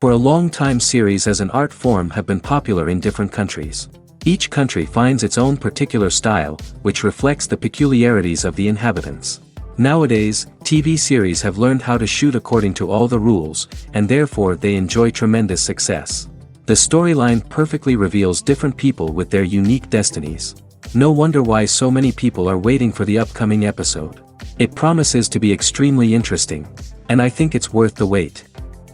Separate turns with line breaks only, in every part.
For a long time, series as an art form have been popular in different countries. Each country finds its own particular style, which reflects the peculiarities of the inhabitants. Nowadays, TV series have learned how to shoot according to all the rules, and therefore they enjoy tremendous success. The storyline perfectly reveals different people with their unique destinies. No wonder why so many people are waiting for the upcoming episode. It promises to be extremely interesting, and I think it's worth the wait.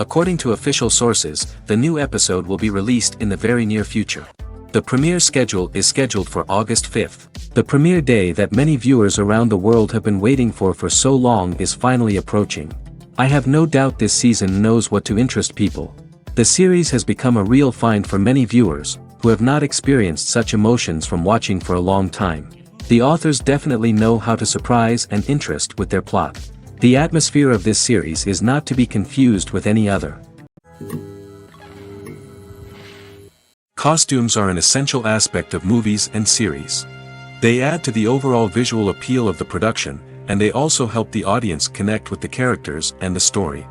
According to official sources, the new episode will be released in the very near future. The premiere schedule is scheduled for August 5th. The premiere day that many viewers around the world have been waiting for so long is finally approaching. I have no doubt this season knows what to interest people. The series has become a real find for many viewers, who have not experienced such emotions from watching for a long time. The authors definitely know how to surprise and interest with their plot. The atmosphere of this series is not to be confused with any other. Costumes are an essential aspect of movies and series. They add to the overall visual appeal of the production, and they also help the audience connect with the characters and the story.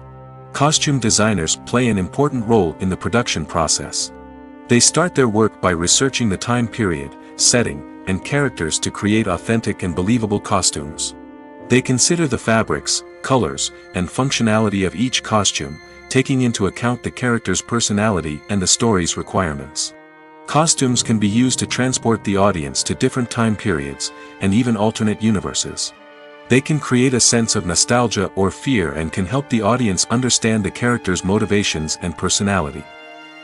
Costume designers play an important role in the production process. They start their work by researching the time period, setting, and characters to create authentic and believable costumes. They consider the fabrics, colors, and functionality of each costume, taking into account the character's personality and the story's requirements. Costumes can be used to transport the audience to different time periods, and even alternate universes. They can create a sense of nostalgia or fear and can help the audience understand the character's motivations and personality.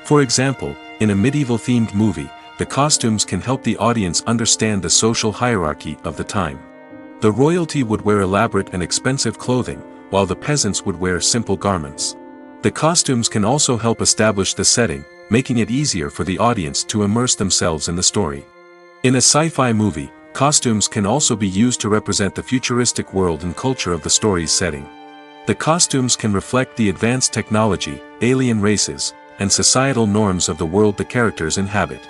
For example, in a medieval-themed movie, the costumes can help the audience understand the social hierarchy of the time. The royalty would wear elaborate and expensive clothing, while the peasants would wear simple garments. The costumes can also help establish the setting, making it easier for the audience to immerse themselves in the story. In a sci-fi movie, costumes can also be used to represent the futuristic world and culture of the story's setting. The costumes can reflect the advanced technology, alien races, and societal norms of the world the characters inhabit.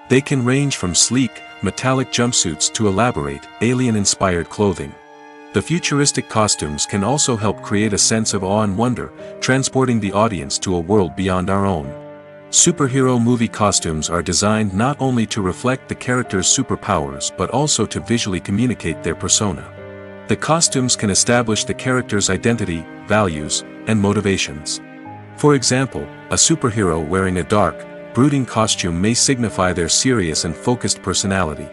They can range from sleek, metallic jumpsuits to elaborate, alien-inspired clothing. The futuristic costumes can also help create a sense of awe and wonder, transporting the audience to a world beyond our own. Superhero movie costumes are designed not only to reflect the character's superpowers but also to visually communicate their persona. The costumes can establish the character's identity, values, and motivations. For example, a superhero wearing a dark, brooding costume may signify their serious and focused personality.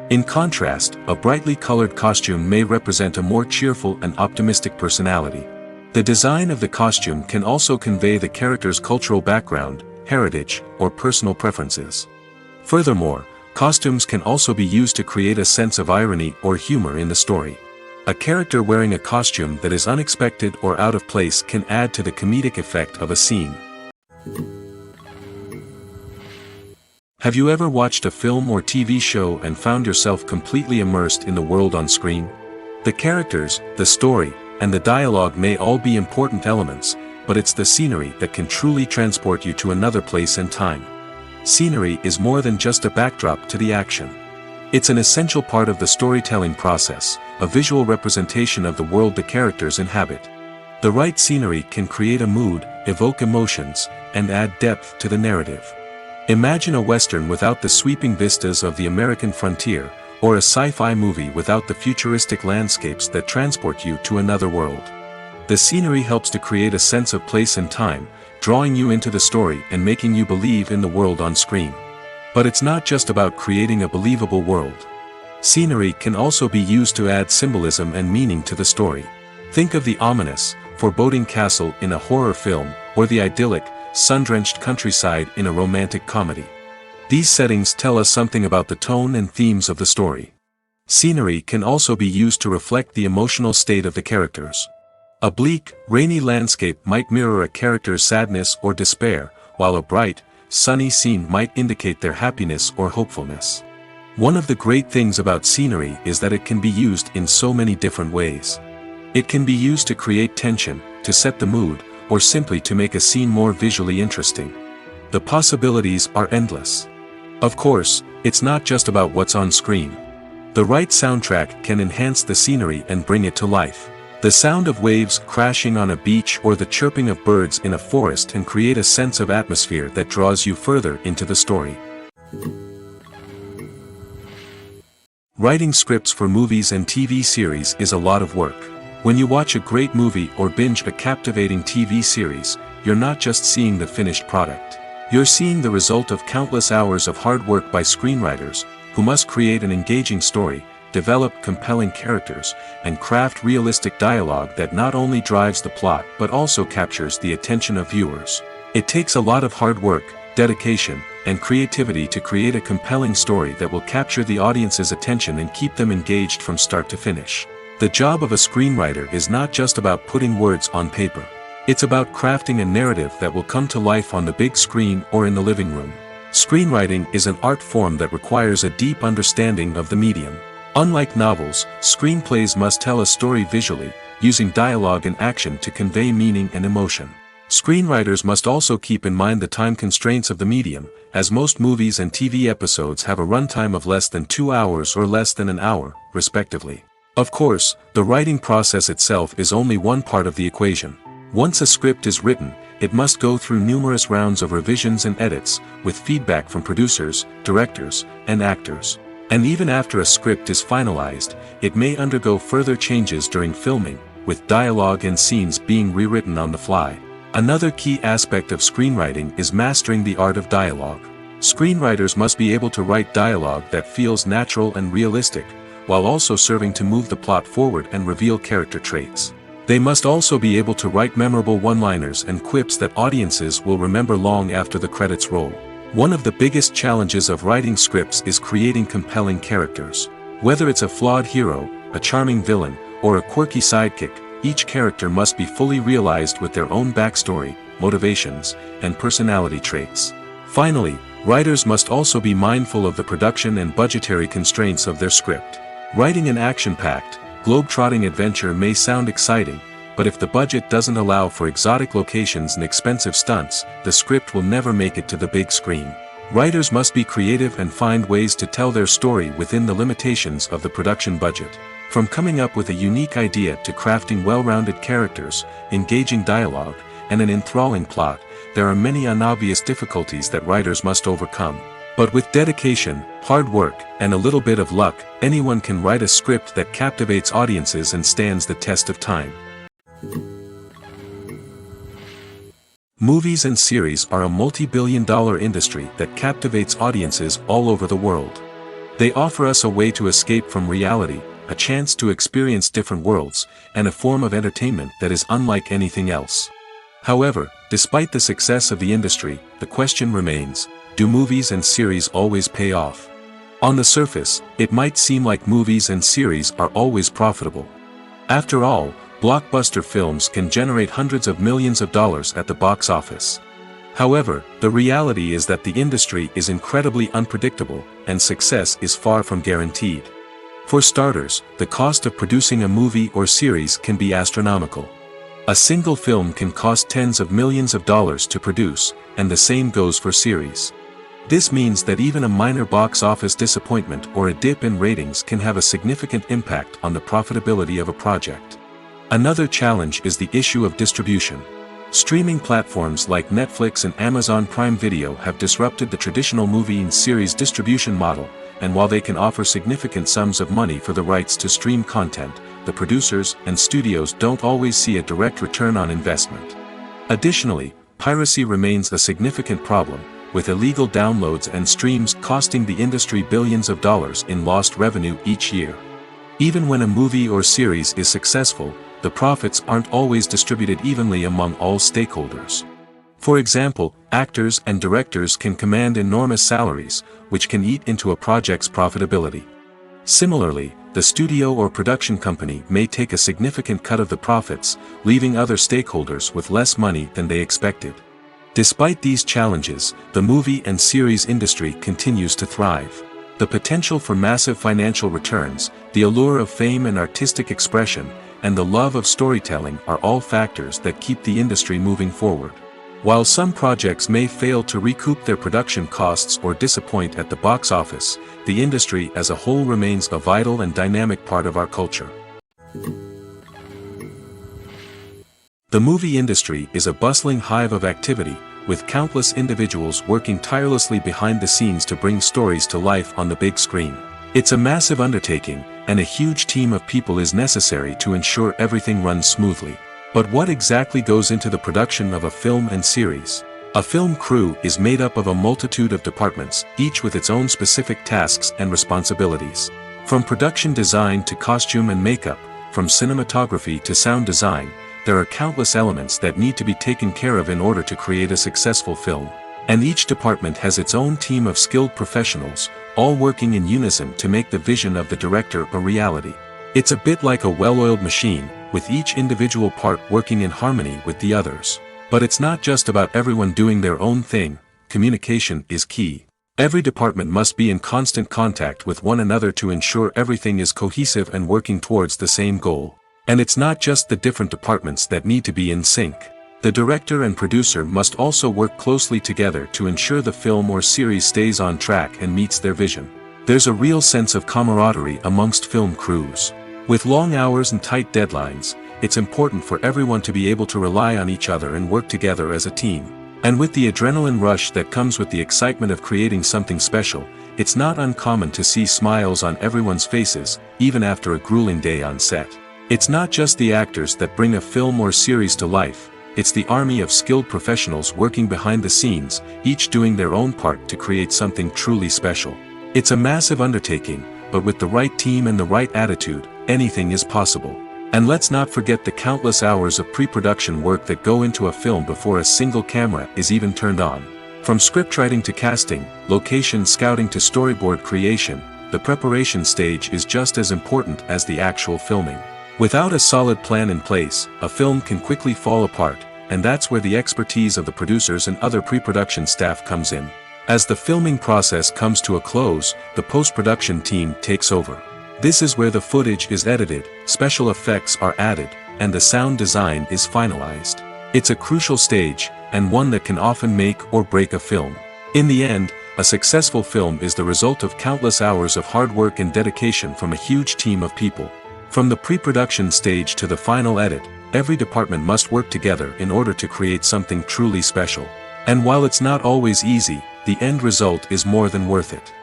In contrast, a brightly colored costume may represent a more cheerful and optimistic personality. The design of the costume can also convey the character's cultural background, heritage, or personal preferences. Furthermore, costumes can also be used to create a sense of irony or humor in the story. A character wearing a costume that is unexpected or out of place can add to the comedic effect of a scene. Have you ever watched a film or TV show and found yourself completely immersed in the world on screen? The characters, the story, and the dialogue may all be important elements, but it's the scenery that can truly transport you to another place and time. Scenery is more than just a backdrop to the action. It's an essential part of the storytelling process, a visual representation of the world the characters inhabit. The right scenery can create a mood, evoke emotions, and add depth to the narrative. Imagine a Western without the sweeping vistas of the American frontier, or a sci-fi movie without the futuristic landscapes that transport you to another world. The scenery helps to create a sense of place and time, drawing you into the story and making you believe in the world on screen. But it's not just about creating a believable world. Scenery can also be used to add symbolism and meaning to the story. Think of the ominous, foreboding castle in a horror film, or the idyllic, sun-drenched countryside in a romantic comedy. These settings tell us something about the tone and themes of the story. Scenery can also be used to reflect the emotional state of the characters. A bleak, rainy landscape might mirror a character's sadness or despair, while a bright, sunny scene might indicate their happiness or hopefulness. One of the great things about scenery is that it can be used in so many different ways. It can be used to create tension, to set the mood, or simply to make a scene more visually interesting. The possibilities are endless. Of course, it's not just about what's on screen. The right soundtrack can enhance the scenery and bring it to life. The sound of waves crashing on a beach or the chirping of birds in a forest can create a sense of atmosphere that draws you further into the story. Writing scripts for movies and TV series is a lot of work. When you watch a great movie or binge a captivating TV series, you're not just seeing the finished product. You're seeing the result of countless hours of hard work by screenwriters, who must create an engaging story, develop compelling characters, and craft realistic dialogue that not only drives the plot but also captures the attention of viewers. It takes a lot of hard work, dedication, and creativity to create a compelling story that will capture the audience's attention and keep them engaged from start to finish. The job of a screenwriter is not just about putting words on paper. It's about crafting a narrative that will come to life on the big screen or in the living room. Screenwriting is an art form that requires a deep understanding of the medium. Unlike novels, screenplays must tell a story visually, using dialogue and action to convey meaning and emotion. Screenwriters must also keep in mind the time constraints of the medium, as most movies and TV episodes have a runtime of less than 2 hours or less than an hour, respectively. Of course, the writing process itself is only one part of the equation. Once a script is written, it must go through numerous rounds of revisions and edits, with feedback from producers, directors, and actors. And even after a script is finalized, it may undergo further changes during filming, with dialogue and scenes being rewritten on the fly. Another key aspect of screenwriting is mastering the art of dialogue. Screenwriters must be able to write dialogue that feels natural and realistic, while also serving to move the plot forward and reveal character traits. They must also be able to write memorable one-liners and quips that audiences will remember long after the credits roll. One of the biggest challenges of writing scripts is creating compelling characters. Whether it's a flawed hero, a charming villain, or a quirky sidekick, each character must be fully realized with their own backstory, motivations, and personality traits. Finally, writers must also be mindful of the production and budgetary constraints of their script. Writing an action-packed, globe-trotting adventure may sound exciting, but if the budget doesn't allow for exotic locations and expensive stunts, the script will never make it to the big screen. Writers must be creative and find ways to tell their story within the limitations of the production budget. From coming up with a unique idea to crafting well-rounded characters, engaging dialogue, and an enthralling plot, there are many unobvious difficulties that writers must overcome. But with dedication, hard work, and a little bit of luck, anyone can write a script that captivates audiences and stands the test of time. Movies and series are a multi-billion-dollar industry that captivates audiences all over the world. They offer us a way to escape from reality, a chance to experience different worlds, and a form of entertainment that is unlike anything else. However, despite the success of the industry, the question remains, do movies and series always pay off? On the surface, it might seem like movies and series are always profitable. After all, blockbuster films can generate hundreds of millions of dollars at the box office. However, the reality is that the industry is incredibly unpredictable, and success is far from guaranteed. For starters, the cost of producing a movie or series can be astronomical. A single film can cost tens of millions of dollars to produce, and the same goes for series. This means that even a minor box office disappointment or a dip in ratings can have a significant impact on the profitability of a project. Another challenge is the issue of distribution. Streaming platforms like Netflix and Amazon Prime Video have disrupted the traditional movie and series distribution model, and while they can offer significant sums of money for the rights to stream content, the producers and studios don't always see a direct return on investment. Additionally, piracy remains a significant problem, with illegal downloads and streams costing the industry billions of dollars in lost revenue each year. Even when a movie or series is successful, the profits aren't always distributed evenly among all stakeholders. For example, actors and directors can command enormous salaries, which can eat into a project's profitability. Similarly, the studio or production company may take a significant cut of the profits, leaving other stakeholders with less money than they expected. Despite these challenges, the movie and series industry continues to thrive. The potential for massive financial returns, the allure of fame and artistic expression, and the love of storytelling are all factors that keep the industry moving forward. While some projects may fail to recoup their production costs or disappoint at the box office, the industry as a whole remains a vital and dynamic part of our culture. The movie industry is a bustling hive of activity, with countless individuals working tirelessly behind the scenes to bring stories to life on the big screen. It's a massive undertaking, and a huge team of people is necessary to ensure everything runs smoothly. But what exactly goes into the production of a film and series? A film crew is made up of a multitude of departments, each with its own specific tasks and responsibilities. From production design to costume and makeup, from cinematography to sound design, there are countless elements that need to be taken care of in order to create a successful film. And each department has its own team of skilled professionals, all working in unison to make the vision of the director a reality. It's a bit like a well-oiled machine, with each individual part working in harmony with the others. But it's not just about everyone doing their own thing. Communication is key. Every department must be in constant contact with one another to ensure everything is cohesive and working towards the same goal. And it's not just the different departments that need to be in sync. The director and producer must also work closely together to ensure the film or series stays on track and meets their vision. There's a real sense of camaraderie amongst film crews. With long hours and tight deadlines, it's important for everyone to be able to rely on each other and work together as a team. And with the adrenaline rush that comes with the excitement of creating something special, it's not uncommon to see smiles on everyone's faces, even after a grueling day on set. It's not just the actors that bring a film or series to life, it's the army of skilled professionals working behind the scenes, each doing their own part to create something truly special. It's a massive undertaking, but with the right team and the right attitude, anything is possible. And let's not forget the countless hours of pre-production work that go into a film before a single camera is even turned on. From scriptwriting to casting, location scouting to storyboard creation, the preparation stage is just as important as the actual filming. Without a solid plan in place, a film can quickly fall apart, and that's where the expertise of the producers and other pre-production staff comes in. As the filming process comes to a close, the post-production team takes over. This is where the footage is edited, special effects are added, and the sound design is finalized. It's a crucial stage, and one that can often make or break a film. In the end, a successful film is the result of countless hours of hard work and dedication from a huge team of people. From the pre-production stage to the final edit, every department must work together in order to create something truly special. And while it's not always easy, the end result is more than worth it.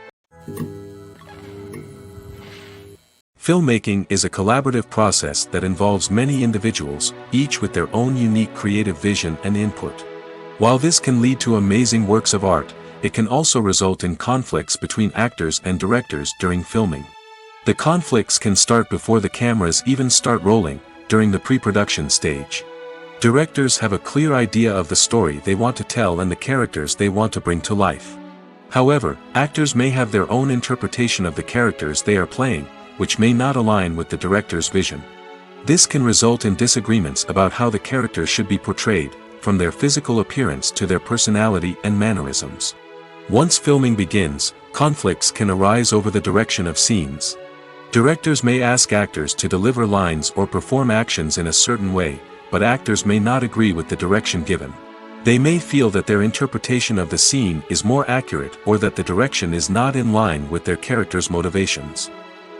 Filmmaking is a collaborative process that involves many individuals, each with their own unique creative vision and input. While this can lead to amazing works of art, it can also result in conflicts between actors and directors during filming. The conflicts can start before the cameras even start rolling, during the pre-production stage. Directors have a clear idea of the story they want to tell and the characters they want to bring to life. However, actors may have their own interpretation of the characters they are playing, which may not align with the director's vision. This can result in disagreements about how the characters should be portrayed, from their physical appearance to their personality and mannerisms. Once filming begins, conflicts can arise over the direction of scenes. Directors may ask actors to deliver lines or perform actions in a certain way, but actors may not agree with the direction given. They may feel that their interpretation of the scene is more accurate or that the direction is not in line with their character's motivations.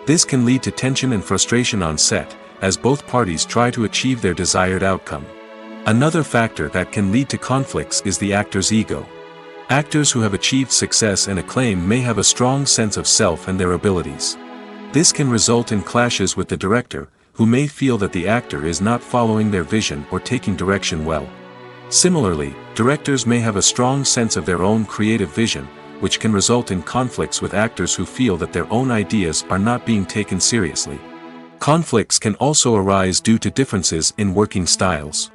This can lead to tension and frustration on set, as both parties try to achieve their desired outcome. Another factor that can lead to conflicts is the actor's ego. Actors who have achieved success and acclaim may have a strong sense of self and their abilities. This can result in clashes with the director, who may feel that the actor is not following their vision or taking direction well. Similarly, Directors may have a strong sense of their own creative vision, which can result in conflicts with actors who feel that their own ideas are not being taken seriously. Conflicts can also arise due to differences in working styles.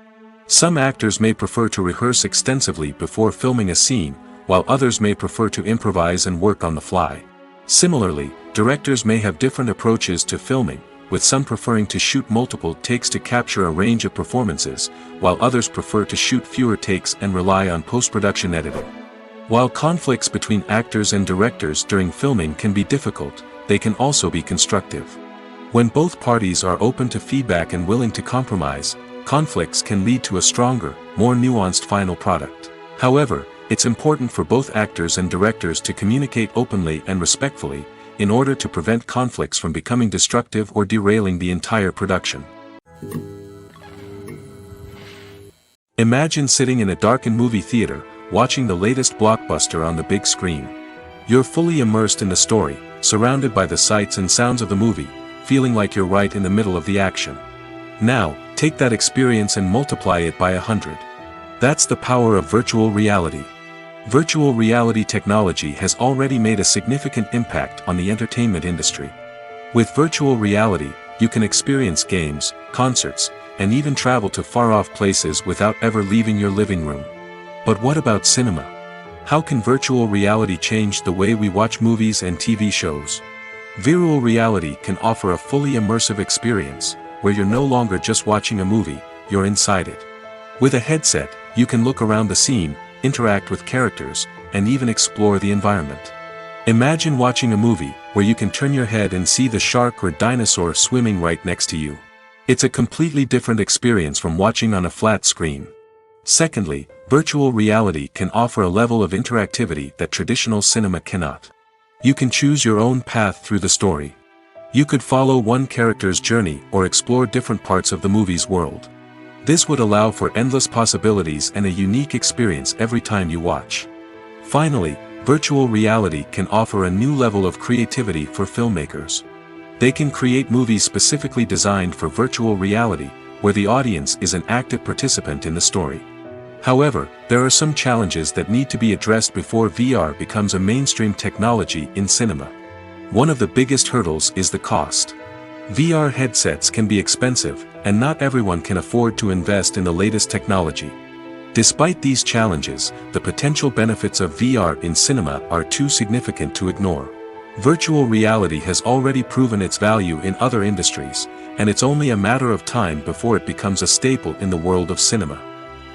Some actors may prefer to rehearse extensively before filming a scene, while others may prefer to improvise and work on the fly. Similarly, directors may have different approaches to filming, with some preferring to shoot multiple takes to capture a range of performances, while others prefer to shoot fewer takes and rely on post-production editing. While conflicts between actors and directors during filming can be difficult, they can also be constructive. When both parties are open to feedback and willing to compromise, conflicts can lead to a stronger, more nuanced final product. However, it's important for both actors and directors to communicate openly and respectfully, in order to prevent conflicts from becoming destructive or derailing the entire production. Imagine sitting in a darkened movie theater, watching the latest blockbuster on the big screen. You're fully immersed in the story, surrounded by the sights and sounds of the movie, feeling like you're right in the middle of the action. Now, take that experience and multiply it by 100. That's the power of virtual reality. Virtual reality technology has already made a significant impact on the entertainment industry. With virtual reality, you can experience games, concerts, and even travel to far-off places without ever leaving your living room. But what about cinema? How can virtual reality change the way we watch movies and TV shows? Virtual reality can offer a fully immersive experience, where you're no longer just watching a movie, you're inside it. With a headset, you can look around the scene, interact with characters, and even explore the environment. Imagine watching a movie, where you can turn your head and see the shark or dinosaur swimming right next to you. It's a completely different experience from watching on a flat screen. Secondly, virtual reality can offer a level of interactivity that traditional cinema cannot. You can choose your own path through the story. You could follow one character's journey or explore different parts of the movie's world. This would allow for endless possibilities and a unique experience every time you watch. Finally, virtual reality can offer a new level of creativity for filmmakers. They can create movies specifically designed for virtual reality, where the audience is an active participant in the story. However, there are some challenges that need to be addressed before VR becomes a mainstream technology in cinema. One of the biggest hurdles is the cost. VR headsets can be expensive, and not everyone can afford to invest in the latest technology. Despite these challenges, the potential benefits of VR in cinema are too significant to ignore. Virtual reality has already proven its value in other industries, and it's only a matter of time before it becomes a staple in the world of cinema.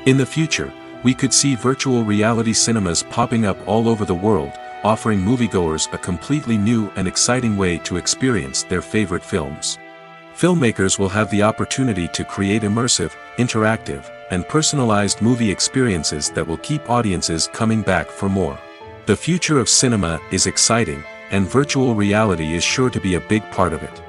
In the future, we could see virtual reality cinemas popping up all over the world, offering moviegoers a completely new and exciting way to experience their favorite films. Filmmakers will have the opportunity to create immersive, interactive, and personalized movie experiences that will keep audiences coming back for more. The future of cinema is exciting, and virtual reality is sure to be a big part of it.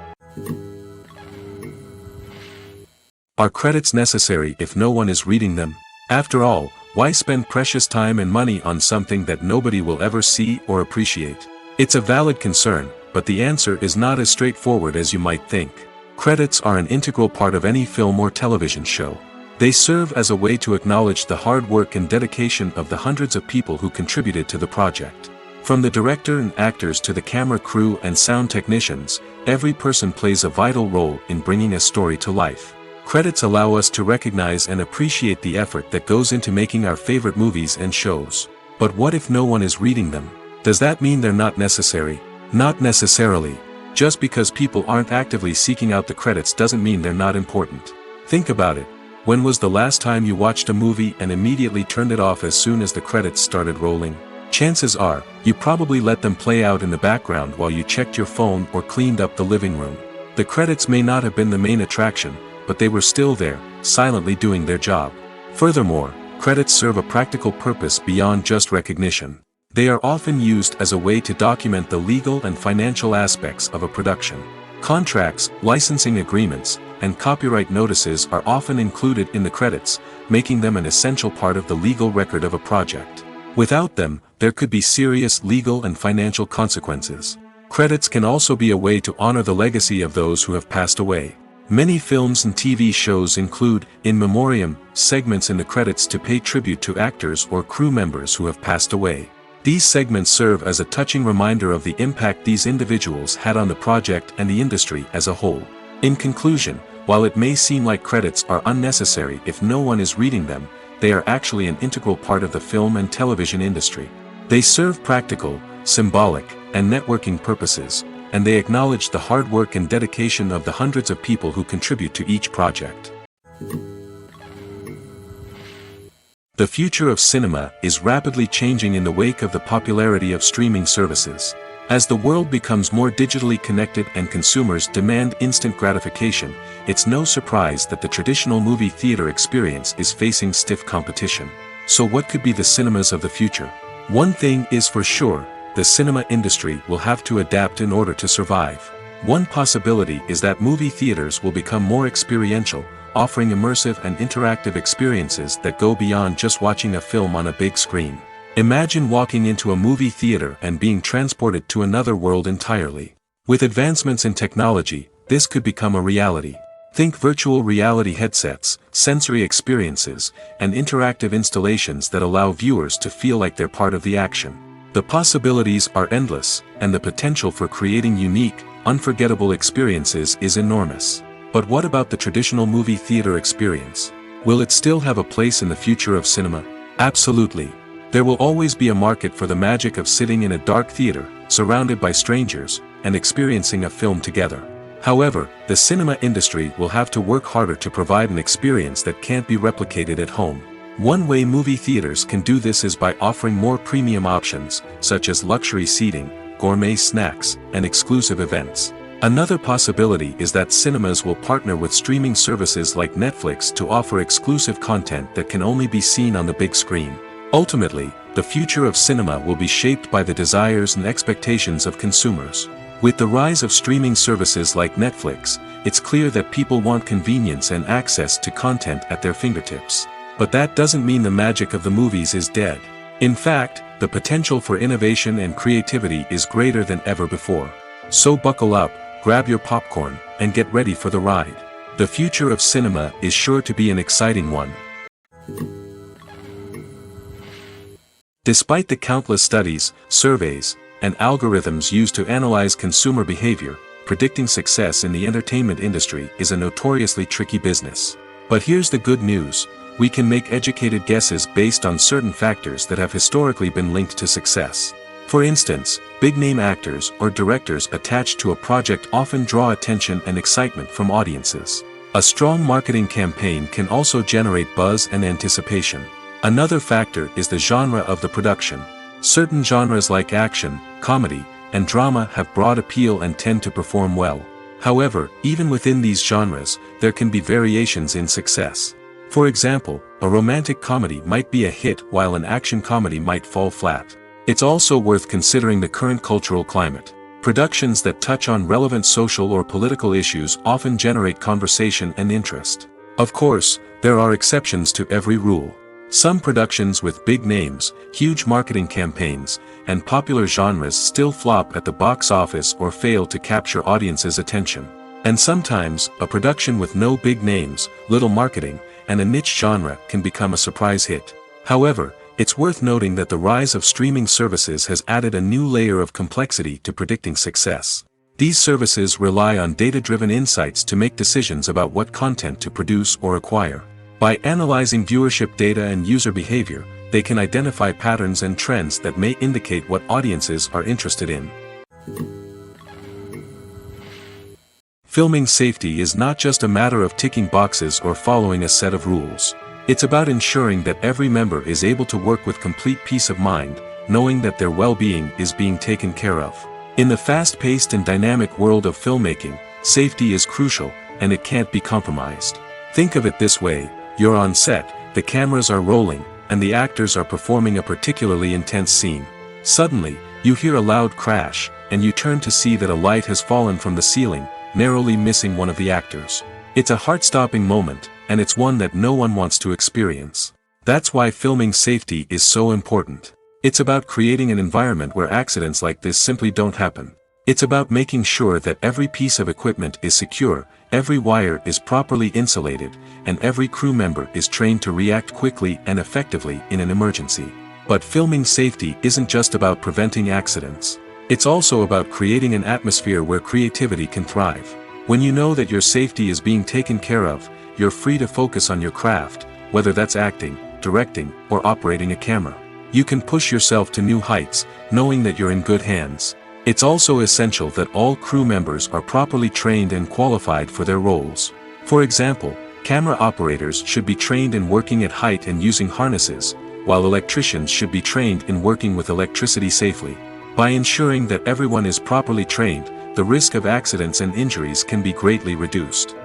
Are credits necessary if no one is reading them? After all, why spend precious time and money on something that nobody will ever see or appreciate? It's a valid concern, but the answer is not as straightforward as you might think. Credits are an integral part of any film or television show. They serve as a way to acknowledge the hard work and dedication of the hundreds of people who contributed to the project. From the director and actors to the camera crew and sound technicians, every person plays a vital role in bringing a story to life. Credits allow us to recognize and appreciate the effort that goes into making our favorite movies and shows. But what if no one is reading them? Does that mean they're not necessary? Not necessarily. Just because people aren't actively seeking out the credits doesn't mean they're not important. Think about it. When was the last time you watched a movie and immediately turned it off as soon as the credits started rolling? Chances are, you probably let them play out in the background while you checked your phone or cleaned up the living room. The credits may not have been the main attraction, but they were still there, silently doing their job. Furthermore, credits serve a practical purpose beyond just recognition. They are often used as a way to document the legal and financial aspects of a production. Contracts, licensing agreements, and copyright notices are often included in the credits, making them an essential part of the legal record of a project. Without them, there could be serious legal and financial consequences. Credits can also be a way to honor the legacy of those who have passed away. Many films and TV shows include, in memoriam, segments in the credits to pay tribute to actors or crew members who have passed away. These segments serve as a touching reminder of the impact these individuals had on the project and the industry as a whole. In conclusion, while it may seem like credits are unnecessary if no one is reading them, they are actually an integral part of the film and television industry. They serve practical, symbolic, and networking purposes, and they acknowledge the hard work and dedication of the hundreds of people who contribute to each project. The future of cinema is rapidly changing in the wake of the popularity of streaming services. As the world becomes more digitally connected and consumers demand instant gratification, it's no surprise that the traditional movie theater experience is facing stiff competition. So what could be the cinemas of the future? One thing is for sure, the cinema industry will have to adapt in order to survive. One possibility is that movie theaters will become more experiential, offering immersive and interactive experiences that go beyond just watching a film on a big screen. Imagine walking into a movie theater and being transported to another world entirely. With advancements in technology, this could become a reality. Think virtual reality headsets, sensory experiences, and interactive installations that allow viewers to feel like they're part of the action. The possibilities are endless, and the potential for creating unique, unforgettable experiences is enormous. But what about the traditional movie theater experience? Will it still have a place in the future of cinema? Absolutely. There will always be a market for the magic of sitting in a dark theater, surrounded by strangers, and experiencing a film together. However, the cinema industry will have to work harder to provide an experience that can't be replicated at home. One way movie theaters can do this is by offering more premium options, such as luxury seating, gourmet snacks, and exclusive events. Another possibility is that cinemas will partner with streaming services like Netflix to offer exclusive content that can only be seen on the big screen. Ultimately, the future of cinema will be shaped by the desires and expectations of consumers. With the rise of streaming services like Netflix, it's clear that people want convenience and access to content at their fingertips. But that doesn't mean the magic of the movies is dead. In fact, the potential for innovation and creativity is greater than ever before. So buckle up, grab your popcorn, and get ready for the ride. The future of cinema is sure to be an exciting one. Despite the countless studies, surveys, and algorithms used to analyze consumer behavior, predicting success in the entertainment industry is a notoriously tricky business. But here's the good news. We can make educated guesses based on certain factors that have historically been linked to success. For instance, big-name actors or directors attached to a project often draw attention and excitement from audiences. A strong marketing campaign can also generate buzz and anticipation. Another factor is the genre of the production. Certain genres like action, comedy, and drama have broad appeal and tend to perform well. However, even within these genres, there can be variations in success. For example, a romantic comedy might be a hit while an action comedy might fall flat. It's also worth considering the current cultural climate. Productions that touch on relevant social or political issues often generate conversation and interest. Of course, there are exceptions to every rule. Some productions with big names, huge marketing campaigns, and popular genres still flop at the box office or fail to capture audiences' attention. And sometimes, a production with no big names, little marketing, and a niche genre can become a surprise hit. However, it's worth noting that the rise of streaming services has added a new layer of complexity to predicting success. These services rely on data-driven insights to make decisions about what content to produce or acquire. By analyzing viewership data and user behavior, they can identify patterns and trends that may indicate what audiences are interested in. Filming safety is not just a matter of ticking boxes or following a set of rules. It's about ensuring that every member is able to work with complete peace of mind, knowing that their well-being is being taken care of. In the fast-paced and dynamic world of filmmaking, safety is crucial, and it can't be compromised. Think of it this way, you're on set, the cameras are rolling, and the actors are performing a particularly intense scene. Suddenly, you hear a loud crash, and you turn to see that a light has fallen from the ceiling, narrowly missing one of the actors. It's a heart-stopping moment, and it's one that no one wants to experience. That's why filming safety is so important. It's about creating an environment where accidents like this simply don't happen. It's about making sure that every piece of equipment is secure, every wire is properly insulated, and every crew member is trained to react quickly and effectively in an emergency. But filming safety isn't just about preventing accidents. It's also about creating an atmosphere where creativity can thrive. When you know that your safety is being taken care of, you're free to focus on your craft, whether that's acting, directing, or operating a camera. You can push yourself to new heights, knowing that you're in good hands. It's also essential that all crew members are properly trained and qualified for their roles. For example, camera operators should be trained in working at height and using harnesses, while electricians should be trained in working with electricity safely. By ensuring that everyone is properly trained, the risk of accidents and injuries can be greatly reduced.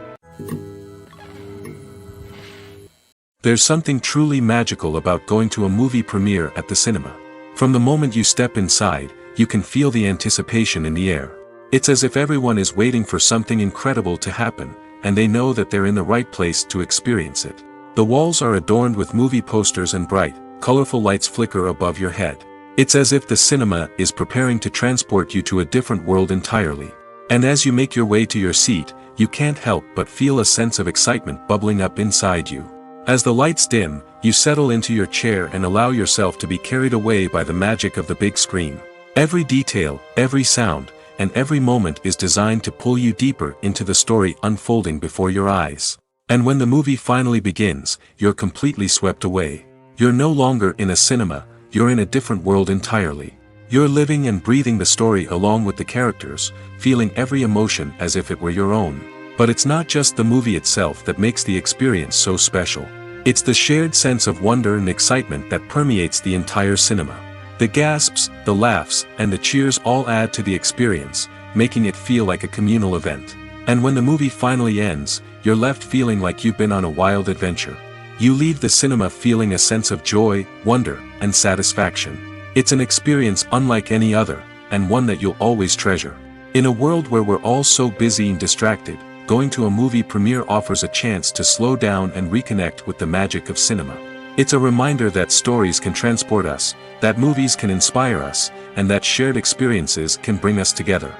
There's something truly magical about going to a movie premiere at the cinema. From the moment you step inside, you can feel the anticipation in the air. It's as if everyone is waiting for something incredible to happen, and they know that they're in the right place to experience it. The walls are adorned with movie posters and bright, colorful lights flicker above your head. It's as if the cinema is preparing to transport you to a different world entirely. And as you make your way to your seat, you can't help but feel a sense of excitement bubbling up inside you. As the lights dim, you settle into your chair and allow yourself to be carried away by the magic of the big screen. Every detail, every sound, and every moment is designed to pull you deeper into the story unfolding before your eyes. And when the movie finally begins, you're completely swept away. You're no longer in a cinema, you're in a different world entirely. You're living and breathing the story along with the characters, feeling every emotion as if it were your own. But it's not just the movie itself that makes the experience so special. It's the shared sense of wonder and excitement that permeates the entire cinema. The gasps, the laughs, and the cheers all add to the experience, making it feel like a communal event. And when the movie finally ends, you're left feeling like you've been on a wild adventure. You leave the cinema feeling a sense of joy, wonder, and satisfaction. It's an experience unlike any other, and one that you'll always treasure. In a world where we're all so busy and distracted, going to a movie premiere offers a chance to slow down and reconnect with the magic of cinema. It's a reminder that stories can transport us, that movies can inspire us, and that shared experiences can bring us together.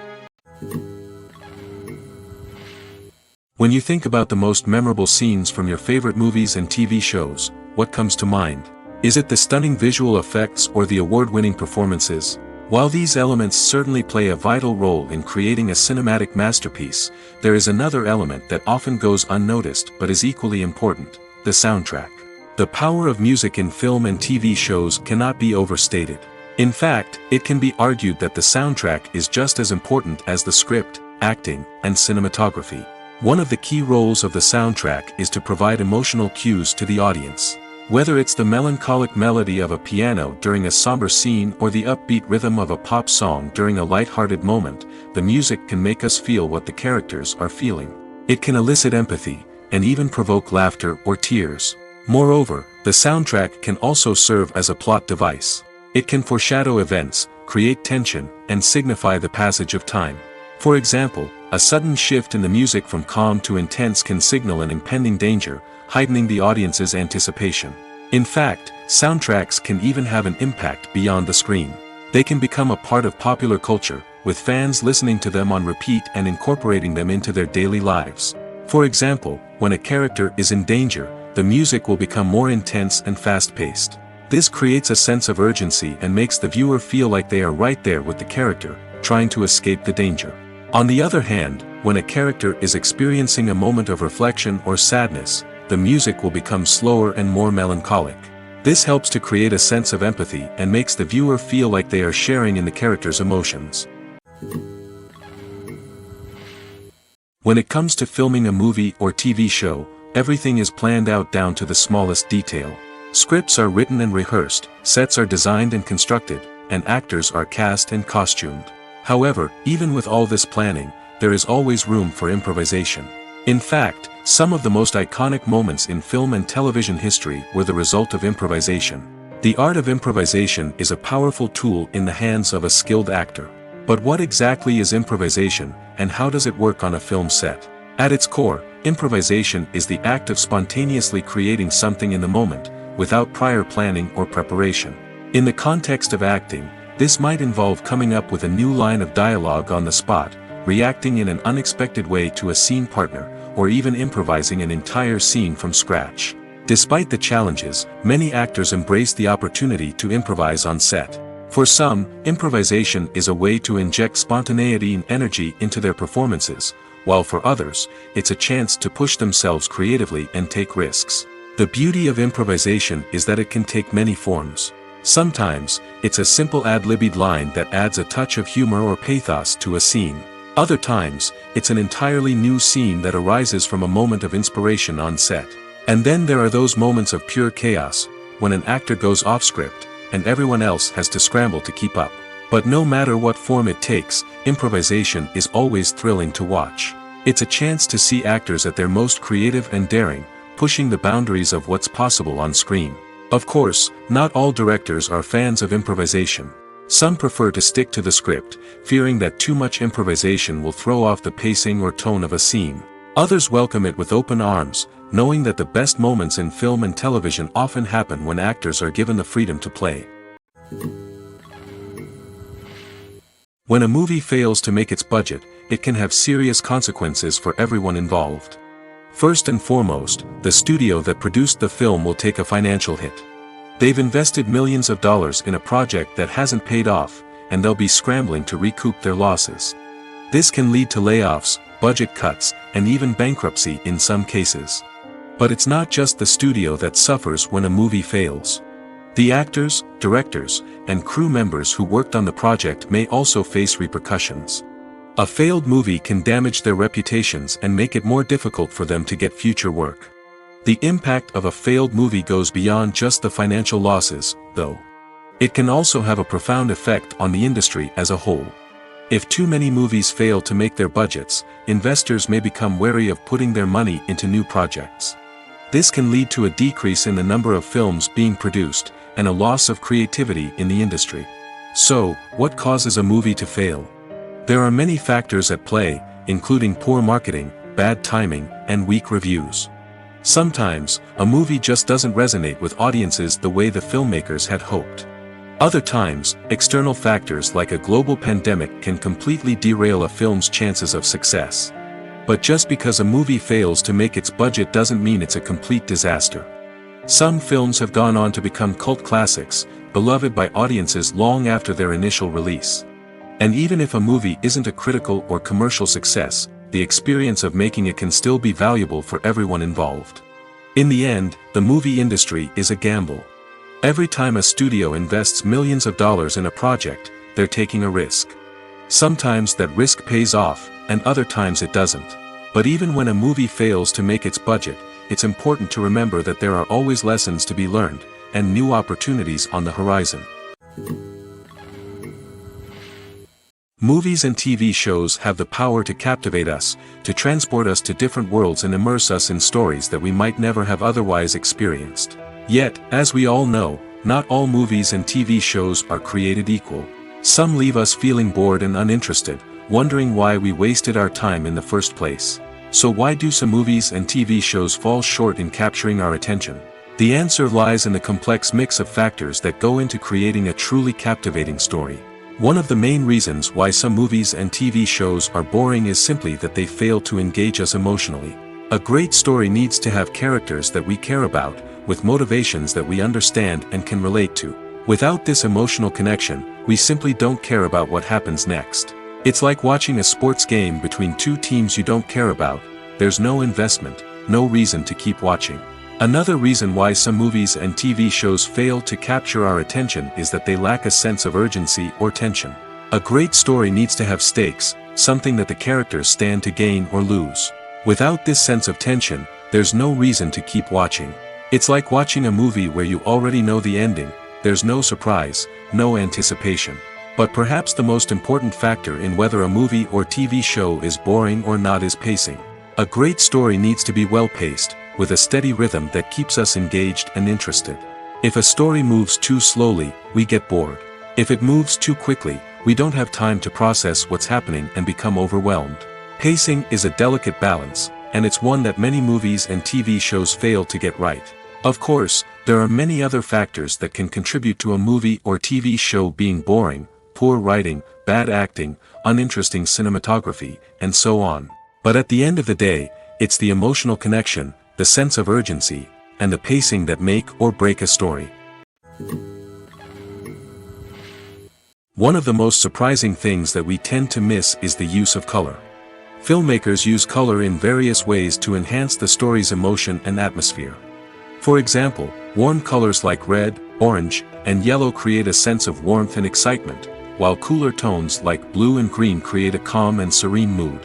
When you think about the most memorable scenes from your favorite movies and TV shows, what comes to mind? Is it the stunning visual effects or the award-winning performances? While these elements certainly play a vital role in creating a cinematic masterpiece, there is another element that often goes unnoticed but is equally important: the soundtrack. The power of music in film and TV shows cannot be overstated. In fact, it can be argued that the soundtrack is just as important as the script, acting, and cinematography. One of the key roles of the soundtrack is to provide emotional cues to the audience. Whether it's the melancholic melody of a piano during a somber scene or the upbeat rhythm of a pop song during a light-hearted moment, the music can make us feel what the characters are feeling. It can elicit empathy, and even provoke laughter or tears. Moreover, the soundtrack can also serve as a plot device. It can foreshadow events, create tension, and signify the passage of time. For example, a sudden shift in the music from calm to intense can signal an impending danger, heightening the audience's anticipation. In fact, soundtracks can even have an impact beyond the screen. They can become a part of popular culture, with fans listening to them on repeat and incorporating them into their daily lives. For example, when a character is in danger, the music will become more intense and fast-paced. This creates a sense of urgency and makes the viewer feel like they are right there with the character, trying to escape the danger. On the other hand, when a character is experiencing a moment of reflection or sadness, the music will become slower and more melancholic. This helps to create a sense of empathy and makes the viewer feel like they are sharing in the character's emotions. When it comes to filming a movie or TV show, everything is planned out down to the smallest detail. Scripts are written and rehearsed, sets are designed and constructed, and actors are cast and costumed. However, even with all this planning, there is always room for improvisation. In fact, some of the most iconic moments in film and television history were the result of improvisation. The art of improvisation is a powerful tool in the hands of a skilled actor. But what exactly is improvisation, and how does it work on a film set? At its core, improvisation is the act of spontaneously creating something in the moment, without prior planning or preparation. In the context of acting, This might involve coming up with a new line of dialogue on the spot, reacting in an unexpected way to a scene partner, or even improvising an entire scene from scratch. Despite the challenges, many actors embrace the opportunity to improvise on set. For some, improvisation is a way to inject spontaneity and energy into their performances, while for others, it's a chance to push themselves creatively and take risks. The beauty of improvisation is that it can take many forms. Sometimes, it's a simple ad-libbed line that adds a touch of humor or pathos to a scene. Other times, it's an entirely new scene that arises from a moment of inspiration on set. And then there are those moments of pure chaos, when an actor goes off script, and everyone else has to scramble to keep up. But no matter what form it takes, improvisation is always thrilling to watch. It's a chance to see actors at their most creative and daring, pushing the boundaries of what's possible on screen. Of course, not all directors are fans of improvisation. Some prefer to stick to the script, fearing that too much improvisation will throw off the pacing or tone of a scene. Others welcome it with open arms, knowing that the best moments in film and television often happen when actors are given the freedom to play. When a movie fails to make its budget, it can have serious consequences for everyone involved. First and foremost, the studio that produced the film will take a financial hit. They've invested millions of dollars in a project that hasn't paid off, and they'll be scrambling to recoup their losses. This can lead to layoffs, budget cuts, and even bankruptcy in some cases. But it's not just the studio that suffers when a movie fails. The actors, directors, and crew members who worked on the project may also face repercussions. A failed movie can damage their reputations and make it more difficult for them to get future work. The impact of a failed movie goes beyond just the financial losses, though. It can also have a profound effect on the industry as a whole. If too many movies fail to make their budgets, investors may become wary of putting their money into new projects. This can lead to a decrease in the number of films being produced, and a loss of creativity in the industry. So, what causes a movie to fail? There are many factors at play, including poor marketing, bad timing, and weak reviews. Sometimes, a movie just doesn't resonate with audiences the way the filmmakers had hoped. Other times, external factors like a global pandemic can completely derail a film's chances of success. But just because a movie fails to make its budget doesn't mean it's a complete disaster. Some films have gone on to become cult classics, beloved by audiences long after their initial release. And even if a movie isn't a critical or commercial success, the experience of making it can still be valuable for everyone involved. In the end, the movie industry is a gamble. Every time a studio invests millions of dollars in a project, they're taking a risk. Sometimes that risk pays off, and other times it doesn't. But even when a movie fails to make its budget, it's important to remember that there are always lessons to be learned, and new opportunities on the horizon. Movies and TV shows have the power to captivate us, to transport us to different worlds and immerse us in stories that we might never have otherwise experienced. Yet, as we all know, not all movies and TV shows are created equal. Some leave us feeling bored and uninterested, wondering why we wasted our time in the first place. So why do some movies and TV shows fall short in capturing our attention? The answer lies in the complex mix of factors that go into creating a truly captivating story. One of the main reasons why some movies and TV shows are boring is simply that they fail to engage us emotionally. A great story needs to have characters that we care about, with motivations that we understand and can relate to. Without this emotional connection, we simply don't care about what happens next. It's like watching a sports game between two teams you don't care about. There's no investment, no reason to keep watching. Another reason why some movies and TV shows fail to capture our attention is that they lack a sense of urgency or tension. A great story needs to have stakes, something that the characters stand to gain or lose. Without this sense of tension, there's no reason to keep watching. It's like watching a movie where you already know the ending, there's no surprise, no anticipation. But perhaps the most important factor in whether a movie or TV show is boring or not is pacing. A great story needs to be well-paced, with a steady rhythm that keeps us engaged and interested. If a story moves too slowly, we get bored. If it moves too quickly, we don't have time to process what's happening and become overwhelmed. Pacing is a delicate balance, and it's one that many movies and TV shows fail to get right. Of course, There are many other factors that can contribute to a movie or TV show being boring: poor writing, bad acting, uninteresting cinematography, and so on. But at the end of the day, it's the emotional connection, the sense of urgency, and the pacing that make or break a story. One of the most surprising things that we tend to miss is the use of color. Filmmakers use color in various ways to enhance the story's emotion and atmosphere. For example, warm colors like red, orange, and yellow create a sense of warmth and excitement, while cooler tones like blue and green create a calm and serene mood.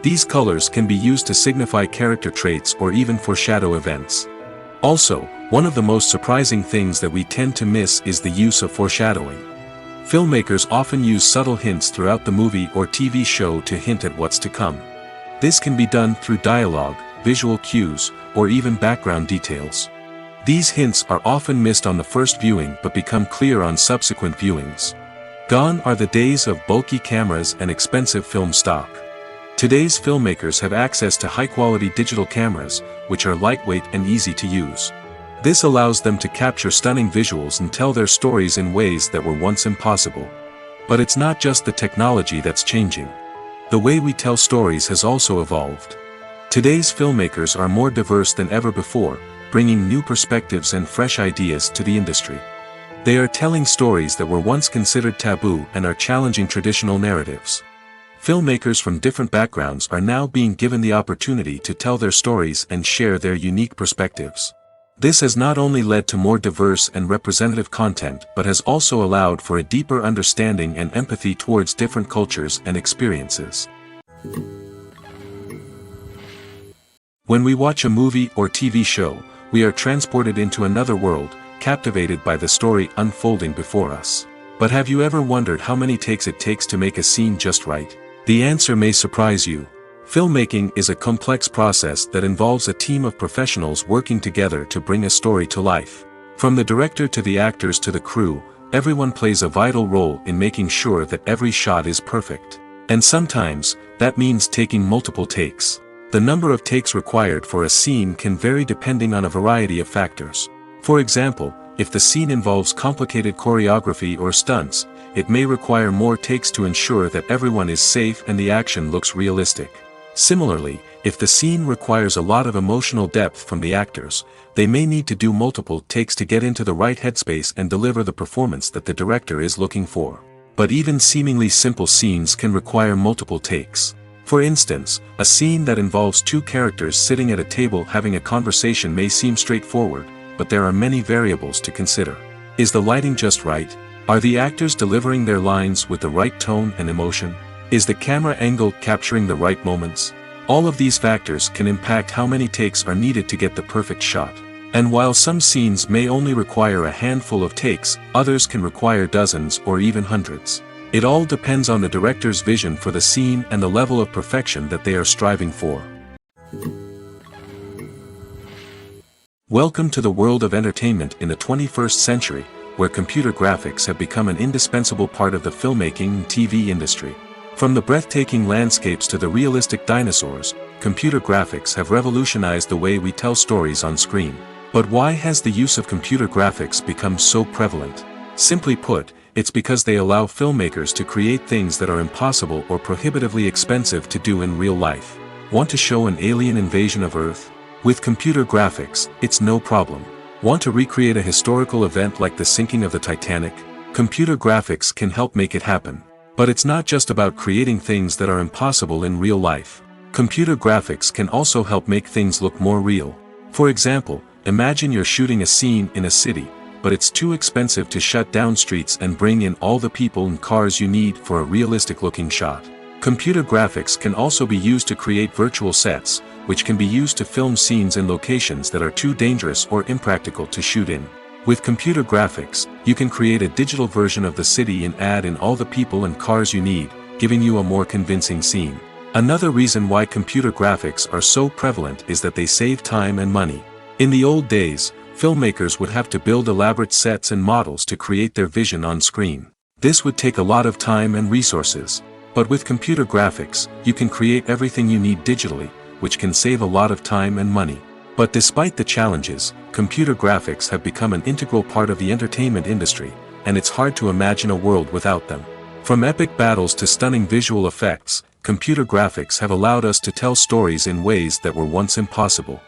These colors can be used to signify character traits or even foreshadow events. Also, one of the most surprising things that we tend to miss is the use of foreshadowing. Filmmakers often use subtle hints throughout the movie or TV show to hint at what's to come. This can be done through dialogue, visual cues, or even background details. These hints are often missed on the first viewing but become clear on subsequent viewings. Gone are the days of bulky cameras and expensive film stock. Today's filmmakers have access to high-quality digital cameras, which are lightweight and easy to use. This allows them to capture stunning visuals and tell their stories in ways that were once impossible. But it's not just the technology that's changing. The way we tell stories has also evolved. Today's filmmakers are more diverse than ever before, bringing new perspectives and fresh ideas to the industry. They are telling stories that were once considered taboo and are challenging traditional narratives. Filmmakers from different backgrounds are now being given the opportunity to tell their stories and share their unique perspectives. This has not only led to more diverse and representative content but has also allowed for a deeper understanding and empathy towards different cultures and experiences. When we watch a movie or TV show, we are transported into another world, captivated by the story unfolding before us. But have you ever wondered how many takes it takes to make a scene just right? The answer may surprise you. Filmmaking is a complex process that involves a team of professionals working together to bring a story to life. From the director to the actors to the crew, everyone plays a vital role in making sure that every shot is perfect. And sometimes, that means taking multiple takes. The number of takes required for a scene can vary depending on a variety of factors. For example, if the scene involves complicated choreography or stunts, it may require more takes to ensure that everyone is safe and the action looks realistic. Similarly, if the scene requires a lot of emotional depth from the actors, they may need to do multiple takes to get into the right headspace and deliver the performance that the director is looking for. But even seemingly simple scenes can require multiple takes. For instance, a scene that involves two characters sitting at a table having a conversation may seem straightforward, but there are many variables to consider. Is the lighting just right? Are the actors delivering their lines with the right tone and emotion? Is the camera angle capturing the right moments? All of these factors can impact how many takes are needed to get the perfect shot. And while some scenes may only require a handful of takes, others can require dozens or even hundreds. It all depends on the director's vision for the scene and the level of perfection that they are striving for. Welcome to the world of entertainment in the 21st century, where computer graphics have become an indispensable part of the filmmaking and TV industry. From the breathtaking landscapes to the realistic dinosaurs, computer graphics have revolutionized the way we tell stories on screen. But why has the use of computer graphics become so prevalent? Simply put, it's because they allow filmmakers to create things that are impossible or prohibitively expensive to do in real life. Want to show an alien invasion of Earth? With computer graphics, it's no problem. Want to recreate a historical event like the sinking of the Titanic? Computer graphics can help make it happen. But it's not just about creating things that are impossible in real life. Computer graphics can also help make things look more real. For example, imagine you're shooting a scene in a city, but it's too expensive to shut down streets and bring in all the people and cars you need for a realistic-looking shot. Computer graphics can also be used to create virtual sets, which can be used to film scenes in locations that are too dangerous or impractical to shoot in. With computer graphics, you can create a digital version of the city and add in all the people and cars you need, giving you a more convincing scene. Another reason why computer graphics are so prevalent is that they save time and money. In the old days, filmmakers would have to build elaborate sets and models to create their vision on screen. This would take a lot of time and resources. But with computer graphics, you can create everything you need digitally, which can save a lot of time and money. But despite the challenges, computer graphics have become an integral part of the entertainment industry, and it's hard to imagine a world without them. From epic battles to stunning visual effects, computer graphics have allowed us to tell stories in ways that were once impossible.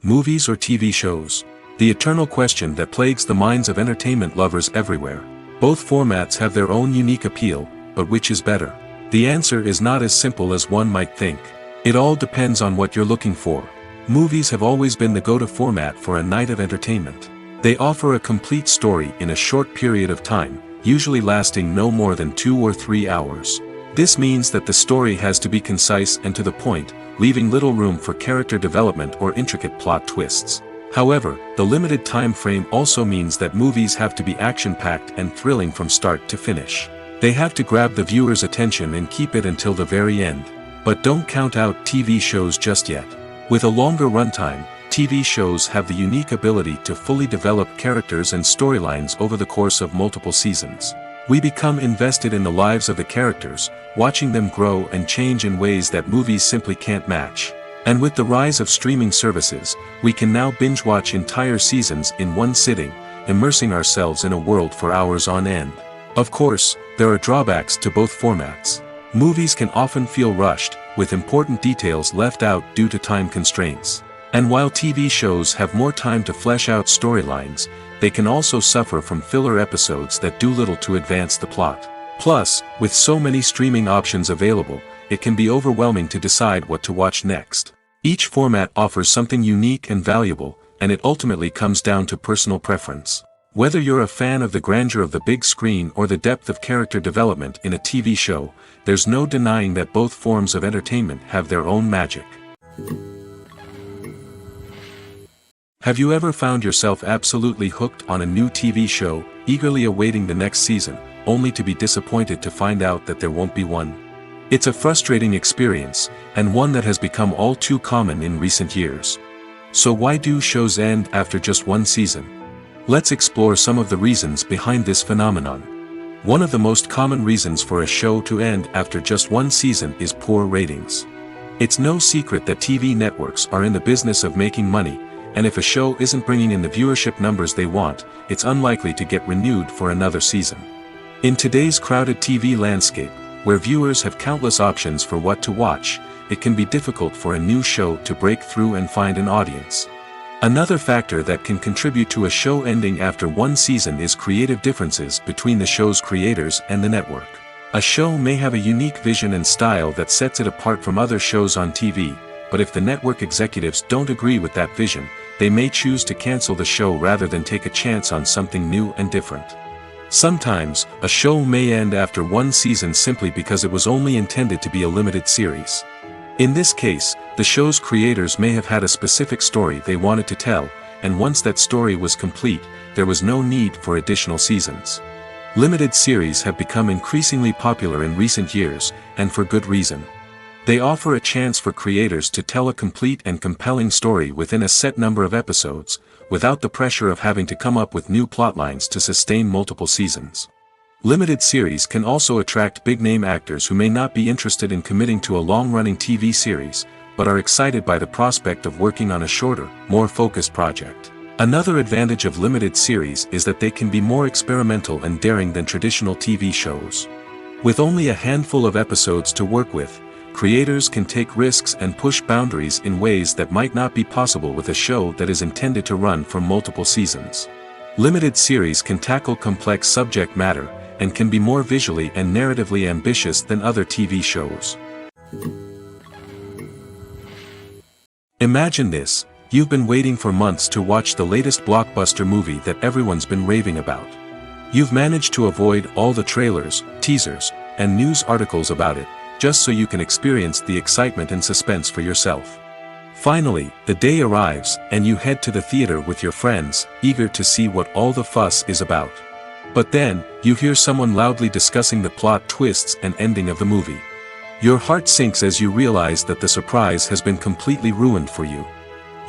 Movies or TV shows? The eternal question that plagues the minds of entertainment lovers everywhere. Both formats have their own unique appeal, but which is better? The answer is not as simple as one might think. It all depends on what you're looking for. Movies have always been the go-to format for a night of entertainment. They offer a complete story in a short period of time, usually lasting no more than 2 or 3 hours. This means that the story has to be concise and to the point, leaving little room for character development or intricate plot twists. However, the limited time frame also means that movies have to be action-packed and thrilling from start to finish. They have to grab the viewer's attention and keep it until the very end. But don't count out TV shows just yet. With a longer runtime, TV shows have the unique ability to fully develop characters and storylines over the course of multiple seasons. We become invested in the lives of the characters, watching them grow and change in ways that movies simply can't match. And with the rise of streaming services, we can now binge-watch entire seasons in one sitting, immersing ourselves in a world for hours on end. Of course, there are drawbacks to both formats. Movies can often feel rushed, with important details left out due to time constraints. And while TV shows have more time to flesh out storylines, they can also suffer from filler episodes that do little to advance the plot. Plus, with so many streaming options available, it can be overwhelming to decide what to watch next. Each format offers something unique and valuable, and it ultimately comes down to personal preference. Whether you're a fan of the grandeur of the big screen or the depth of character development in a TV show, there's no denying that both forms of entertainment have their own magic. Have you ever found yourself absolutely hooked on a new TV show, eagerly awaiting the next season, only to be disappointed to find out that there won't be one? It's a frustrating experience, and one that has become all too common in recent years. So why do shows end after just one season? Let's explore some of the reasons behind this phenomenon. One of the most common reasons for a show to end after just one season is poor ratings. It's no secret that TV networks are in the business of making money, and if a show isn't bringing in the viewership numbers they want, it's unlikely to get renewed for another season. In today's crowded TV landscape, where viewers have countless options for what to watch, it can be difficult for a new show to break through and find an audience. Another factor that can contribute to a show ending after one season is creative differences between the show's creators and the network. A show may have a unique vision and style that sets it apart from other shows on TV, but if the network executives don't agree with that vision, they may choose to cancel the show rather than take a chance on something new and different. Sometimes, a show may end after one season simply because it was only intended to be a limited series. In this case, the show's creators may have had a specific story they wanted to tell, and once that story was complete, there was no need for additional seasons. Limited series have become increasingly popular in recent years, and for good reason. They offer a chance for creators to tell a complete and compelling story within a set number of episodes, without the pressure of having to come up with new plotlines to sustain multiple seasons. Limited series can also attract big-name actors who may not be interested in committing to a long-running TV series, but are excited by the prospect of working on a shorter, more focused project. Another advantage of limited series is that they can be more experimental and daring than traditional TV shows. With only a handful of episodes to work with, creators can take risks and push boundaries in ways that might not be possible with a show that is intended to run for multiple seasons. Limited series can tackle complex subject matter, and can be more visually and narratively ambitious than other TV shows. Imagine this: you've been waiting for months to watch the latest blockbuster movie that everyone's been raving about. You've managed to avoid all the trailers, teasers, and news articles about it, just so you can experience the excitement and suspense for yourself. Finally, the day arrives, and you head to the theater with your friends, eager to see what all the fuss is about. But then, you hear someone loudly discussing the plot twists and ending of the movie. Your heart sinks as you realize that the surprise has been completely ruined for you.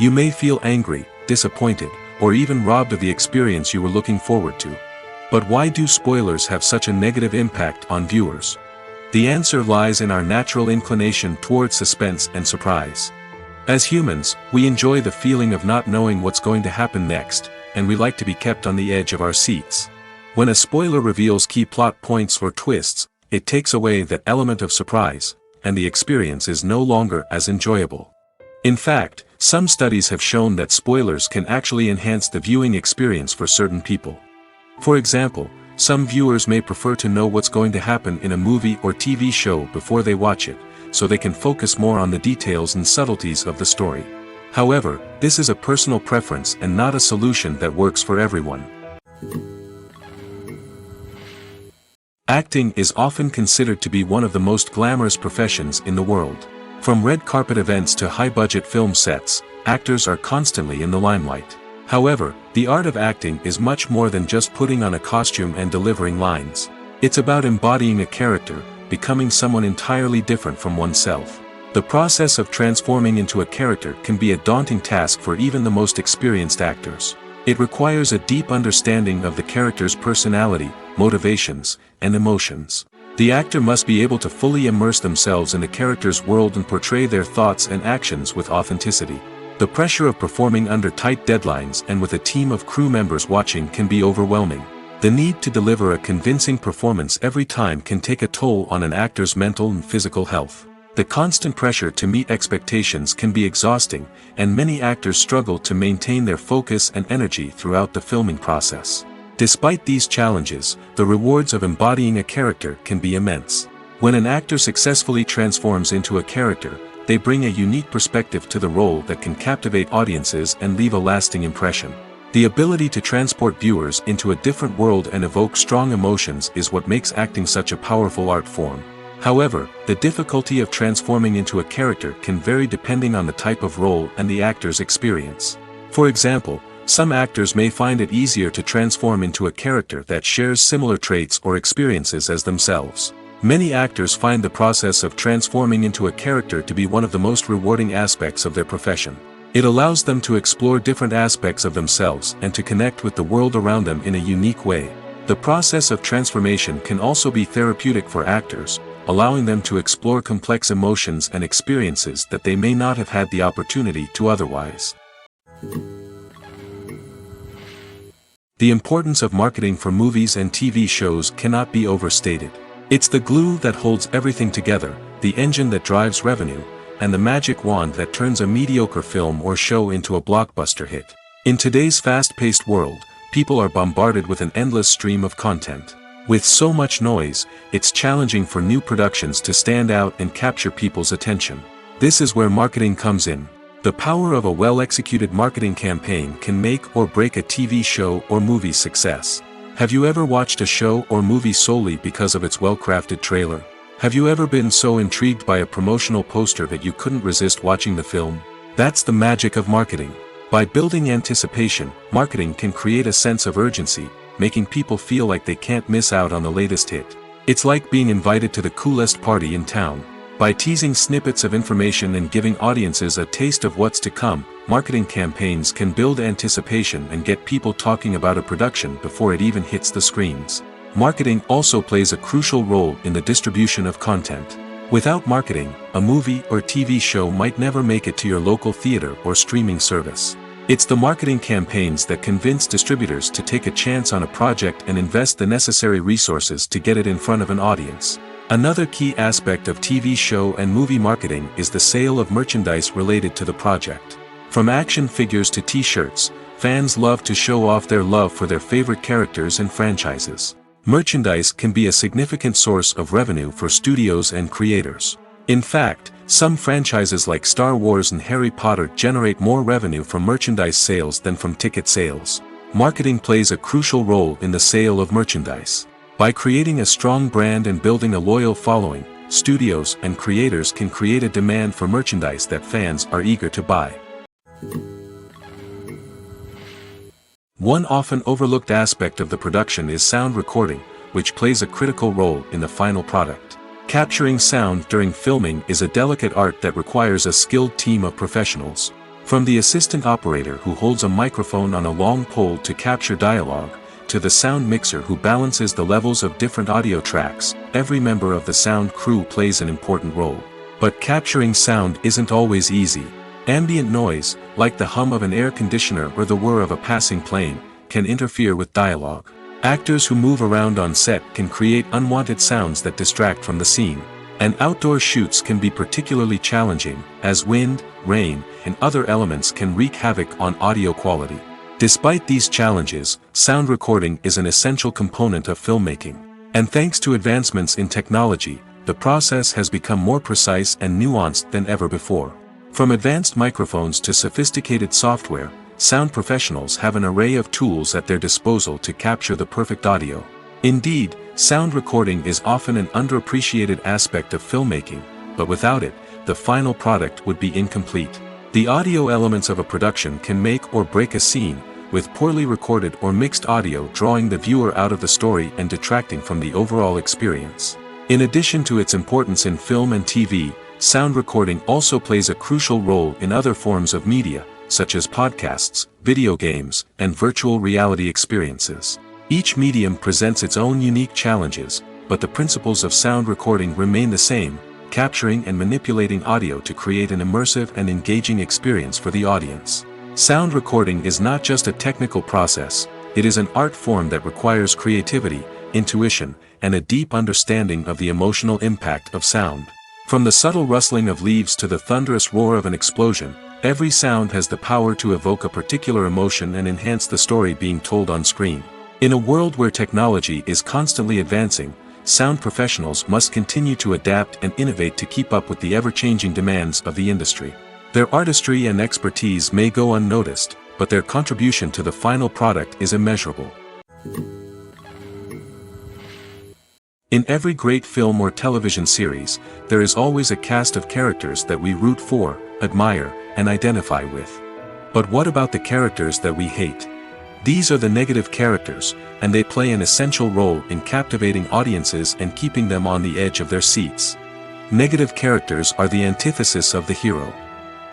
You may feel angry, disappointed, or even robbed of the experience you were looking forward to. But why do spoilers have such a negative impact on viewers? The answer lies in our natural inclination toward suspense and surprise. As humans, we enjoy the feeling of not knowing what's going to happen next, and we like to be kept on the edge of our seats. When a spoiler reveals key plot points or twists, it takes away that element of surprise, and the experience is no longer as enjoyable. In fact, some studies have shown that spoilers can actually enhance the viewing experience for certain people. For example, some viewers may prefer to know what's going to happen in a movie or TV show before they watch it, so they can focus more on the details and subtleties of the story. However, this is a personal preference and not a solution that works for everyone. Acting is often considered to be one of the most glamorous professions in the world. From red carpet events to high-budget film sets, actors are constantly in the limelight. However, the art of acting is much more than just putting on a costume and delivering lines. It's about embodying a character, becoming someone entirely different from oneself. The process of transforming into a character can be a daunting task for even the most experienced actors. It requires a deep understanding of the character's personality, motivations, and emotions. The actor must be able to fully immerse themselves in the character's world and portray their thoughts and actions with authenticity. The pressure of performing under tight deadlines and with a team of crew members watching can be overwhelming. The need to deliver a convincing performance every time can take a toll on an actor's mental and physical health. The constant pressure to meet expectations can be exhausting, and many actors struggle to maintain their focus and energy throughout the filming process. Despite these challenges, the rewards of embodying a character can be immense. When an actor successfully transforms into a character, they bring a unique perspective to the role that can captivate audiences and leave a lasting impression. The ability to transport viewers into a different world and evoke strong emotions is what makes acting such a powerful art form. However, the difficulty of transforming into a character can vary depending on the type of role and the actor's experience. For example, some actors may find it easier to transform into a character that shares similar traits or experiences as themselves. Many actors find the process of transforming into a character to be one of the most rewarding aspects of their profession. It allows them to explore different aspects of themselves and to connect with the world around them in a unique way. The process of transformation can also be therapeutic for actors, allowing them to explore complex emotions and experiences that they may not have had the opportunity to otherwise. The importance of marketing for movies and TV shows cannot be overstated. It's the glue that holds everything together, the engine that drives revenue, and the magic wand that turns a mediocre film or show into a blockbuster hit. In today's fast-paced world, people are bombarded with an endless stream of content. With so much noise, it's challenging for new productions to stand out and capture people's attention. This is where marketing comes in. The power of a well-executed marketing campaign can make or break a TV show or movie's success. Have you ever watched a show or movie solely because of its well-crafted trailer? Have you ever been so intrigued by a promotional poster that you couldn't resist watching the film? That's the magic of marketing. By building anticipation, marketing can create a sense of urgency, making people feel like they can't miss out on the latest hit. It's like being invited to the coolest party in town. By teasing snippets of information and giving audiences a taste of what's to come, marketing campaigns can build anticipation and get people talking about a production before it even hits the screens. Marketing also plays a crucial role in the distribution of content. Without marketing, a movie or TV show might never make it to your local theater or streaming service. It's the marketing campaigns that convince distributors to take a chance on a project and invest the necessary resources to get it in front of an audience. Another key aspect of TV show and movie marketing is the sale of merchandise related to the project. From action figures to t-shirts, fans love to show off their love for their favorite characters and franchises. Merchandise can be a significant source of revenue for studios and creators. In fact, some franchises like Star Wars and Harry Potter generate more revenue from merchandise sales than from ticket sales. Marketing plays a crucial role in the sale of merchandise. By creating a strong brand and building a loyal following, studios and creators can create a demand for merchandise that fans are eager to buy. One often overlooked aspect of the production is sound recording, which plays a critical role in the final product. Capturing sound during filming is a delicate art that requires a skilled team of professionals. From the assistant operator who holds a microphone on a long pole to capture dialogue, to the sound mixer who balances the levels of different audio tracks, every member of the sound crew plays an important role. But capturing sound isn't always easy. Ambient noise, like the hum of an air conditioner or the whir of a passing plane, can interfere with dialogue. Actors who move around on set can create unwanted sounds that distract from the scene. And outdoor shoots can be particularly challenging, as wind, rain, and other elements can wreak havoc on audio quality. Despite these challenges, sound recording is an essential component of filmmaking. And thanks to advancements in technology, the process has become more precise and nuanced than ever before. From advanced microphones to sophisticated software, sound professionals have an array of tools at their disposal to capture the perfect audio. Indeed, sound recording is often an underappreciated aspect of filmmaking, but without it, the final product would be incomplete. The audio elements of a production can make or break a scene, with poorly recorded or mixed audio drawing the viewer out of the story and detracting from the overall experience. In addition to its importance in film and TV, sound recording also plays a crucial role in other forms of media, such as podcasts, video games, and virtual reality experiences. Each medium presents its own unique challenges, but the principles of sound recording remain the same, capturing and manipulating audio to create an immersive and engaging experience for the audience. Sound recording is not just a technical process, it is an art form that requires creativity, intuition, and a deep understanding of the emotional impact of sound. From the subtle rustling of leaves to the thunderous roar of an explosion, every sound has the power to evoke a particular emotion and enhance the story being told on screen. In a world where technology is constantly advancing, sound professionals must continue to adapt and innovate to keep up with the ever-changing demands of the industry. Their artistry and expertise may go unnoticed, but their contribution to the final product is immeasurable. In every great film or television series, there is always a cast of characters that we root for, admire, and identify with. But what about the characters that we hate? These are the negative characters, and they play an essential role in captivating audiences and keeping them on the edge of their seats. Negative characters are the antithesis of the hero.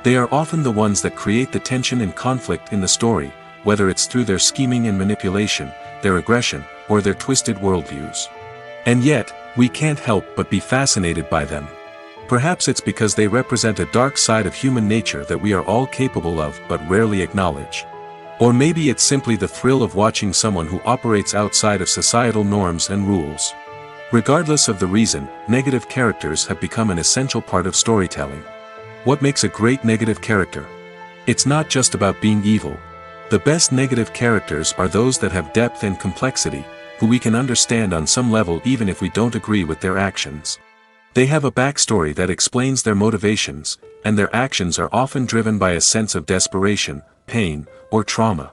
They are often the ones that create the tension and conflict in the story, whether it's through their scheming and manipulation, their aggression, or their twisted worldviews. And yet, we can't help but be fascinated by them. Perhaps it's because they represent a dark side of human nature that we are all capable of but rarely acknowledge. Or maybe it's simply the thrill of watching someone who operates outside of societal norms and rules. Regardless of the reason, negative characters have become an essential part of storytelling. What makes a great negative character? It's not just about being evil. The best negative characters are those that have depth and complexity, who we can understand on some level even if we don't agree with their actions. They have a backstory that explains their motivations, and their actions are often driven by a sense of desperation, pain, or trauma.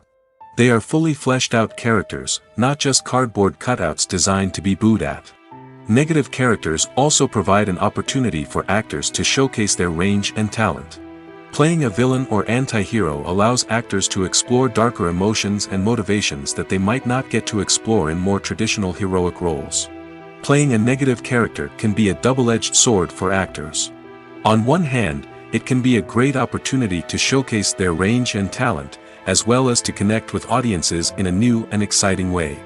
They are fully fleshed out characters, not just cardboard cutouts designed to be booed at. Negative characters also provide an opportunity for actors to showcase their range and talent. Playing a villain or anti-hero allows actors to explore darker emotions and motivations that they might not get to explore in more traditional heroic roles. Playing a negative character can be a double-edged sword for actors. On one hand, it can be a great opportunity to showcase their range and talent, as well as to connect with audiences in a new and exciting way.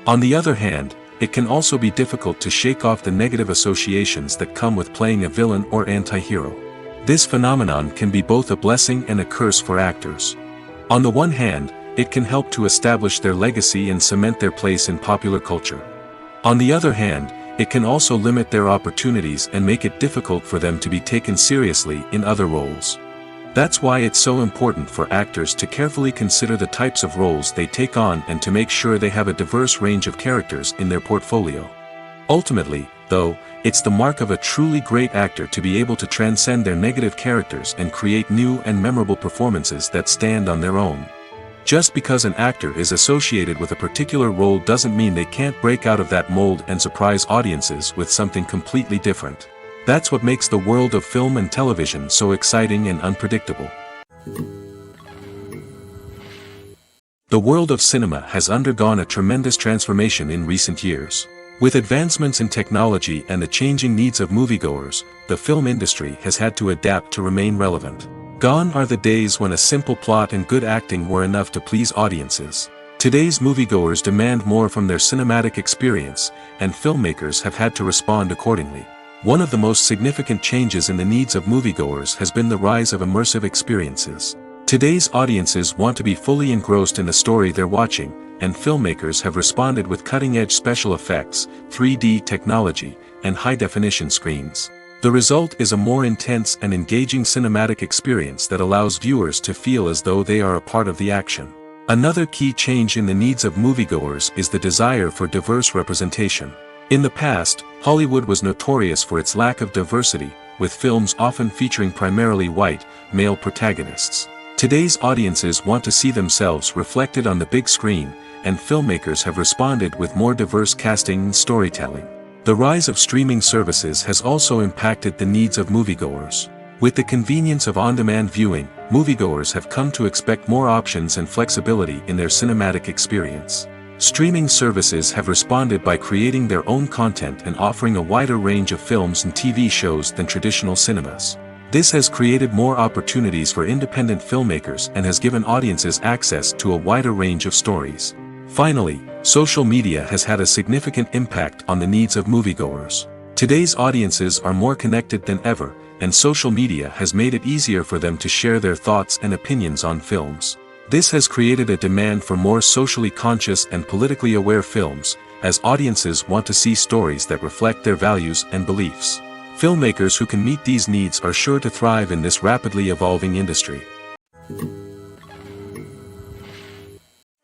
On the other hand, it can also be difficult to shake off the negative associations that come with playing a villain or anti-hero. This phenomenon can be both a blessing and a curse for actors. On the one hand, it can help to establish their legacy and cement their place in popular culture. On the other hand, it can also limit their opportunities and make it difficult for them to be taken seriously in other roles. That's why it's so important for actors to carefully consider the types of roles they take on and to make sure they have a diverse range of characters in their portfolio. Ultimately, though, it's the mark of a truly great actor to be able to transcend their negative characters and create new and memorable performances that stand on their own. Just because an actor is associated with a particular role doesn't mean they can't break out of that mold and surprise audiences with something completely different. That's what makes the world of film and television so exciting and unpredictable. The world of cinema has undergone a tremendous transformation in recent years. With advancements in technology and the changing needs of moviegoers, the film industry has had to adapt to remain relevant. Gone are the days when a simple plot and good acting were enough to please audiences. Today's moviegoers demand more from their cinematic experience, and filmmakers have had to respond accordingly. One of the most significant changes in the needs of moviegoers has been the rise of immersive experiences. Today's audiences want to be fully engrossed in the story they're watching, and filmmakers have responded with cutting-edge special effects, 3D technology, and high-definition screens. The result is a more intense and engaging cinematic experience that allows viewers to feel as though they are a part of the action. Another key change in the needs of moviegoers is the desire for diverse representation. In the past, Hollywood was notorious for its lack of diversity, with films often featuring primarily white, male protagonists. Today's audiences want to see themselves reflected on the big screen, and filmmakers have responded with more diverse casting and storytelling. The rise of streaming services has also impacted the needs of moviegoers. With the convenience of on-demand viewing, moviegoers have come to expect more options and flexibility in their cinematic experience. Streaming services have responded by creating their own content and offering a wider range of films and TV shows than traditional cinemas. This has created more opportunities for independent filmmakers and has given audiences access to a wider range of stories. Finally, social media has had a significant impact on the needs of moviegoers. Today's audiences are more connected than ever, and social media has made it easier for them to share their thoughts and opinions on films. This has created a demand for more socially conscious and politically aware films, as audiences want to see stories that reflect their values and beliefs. Filmmakers who can meet these needs are sure to thrive in this rapidly evolving industry.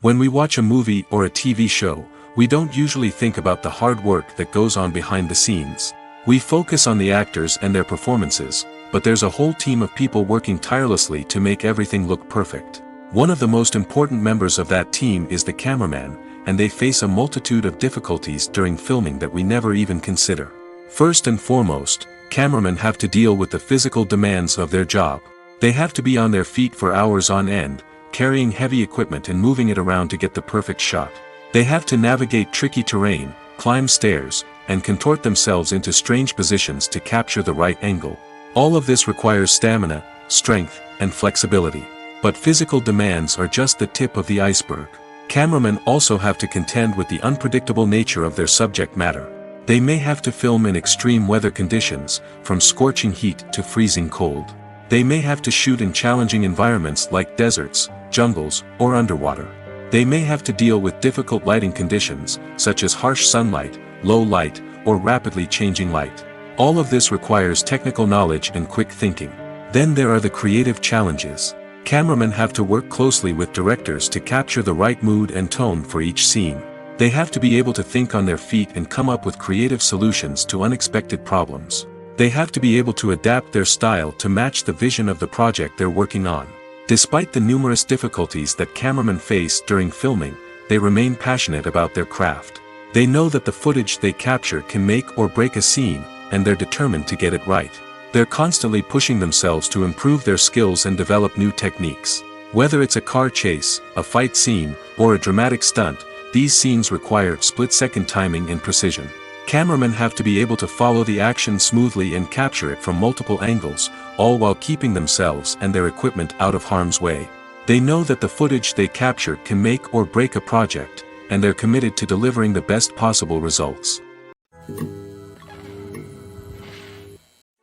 When we watch a movie or a TV show, we don't usually think about the hard work that goes on behind the scenes. We focus on the actors and their performances, but there's a whole team of people working tirelessly to make everything look perfect. One of the most important members of that team is the cameraman, and they face a multitude of difficulties during filming that we never even consider. First and foremost, cameramen have to deal with the physical demands of their job. They have to be on their feet for hours on end, carrying heavy equipment and moving it around to get the perfect shot. They have to navigate tricky terrain, climb stairs, and contort themselves into strange positions to capture the right angle. All of this requires stamina, strength, and flexibility. But physical demands are just the tip of the iceberg. Cameramen also have to contend with the unpredictable nature of their subject matter. They may have to film in extreme weather conditions, from scorching heat to freezing cold. They may have to shoot in challenging environments like deserts, jungles, or underwater. They may have to deal with difficult lighting conditions, such as harsh sunlight, low light, or rapidly changing light. All of this requires technical knowledge and quick thinking. Then there are the creative challenges. Cameramen have to work closely with directors to capture the right mood and tone for each scene. They have to be able to think on their feet and come up with creative solutions to unexpected problems. They have to be able to adapt their style to match the vision of the project they're working on. Despite the numerous difficulties that cameramen face during filming, they remain passionate about their craft. They know that the footage they capture can make or break a scene, and they're determined to get it right. They're constantly pushing themselves to improve their skills and develop new techniques. Whether it's a car chase, a fight scene, or a dramatic stunt, these scenes require split-second timing and precision. Cameramen have to be able to follow the action smoothly and capture it from multiple angles, all while keeping themselves and their equipment out of harm's way. They know that the footage they capture can make or break a project, and they're committed to delivering the best possible results.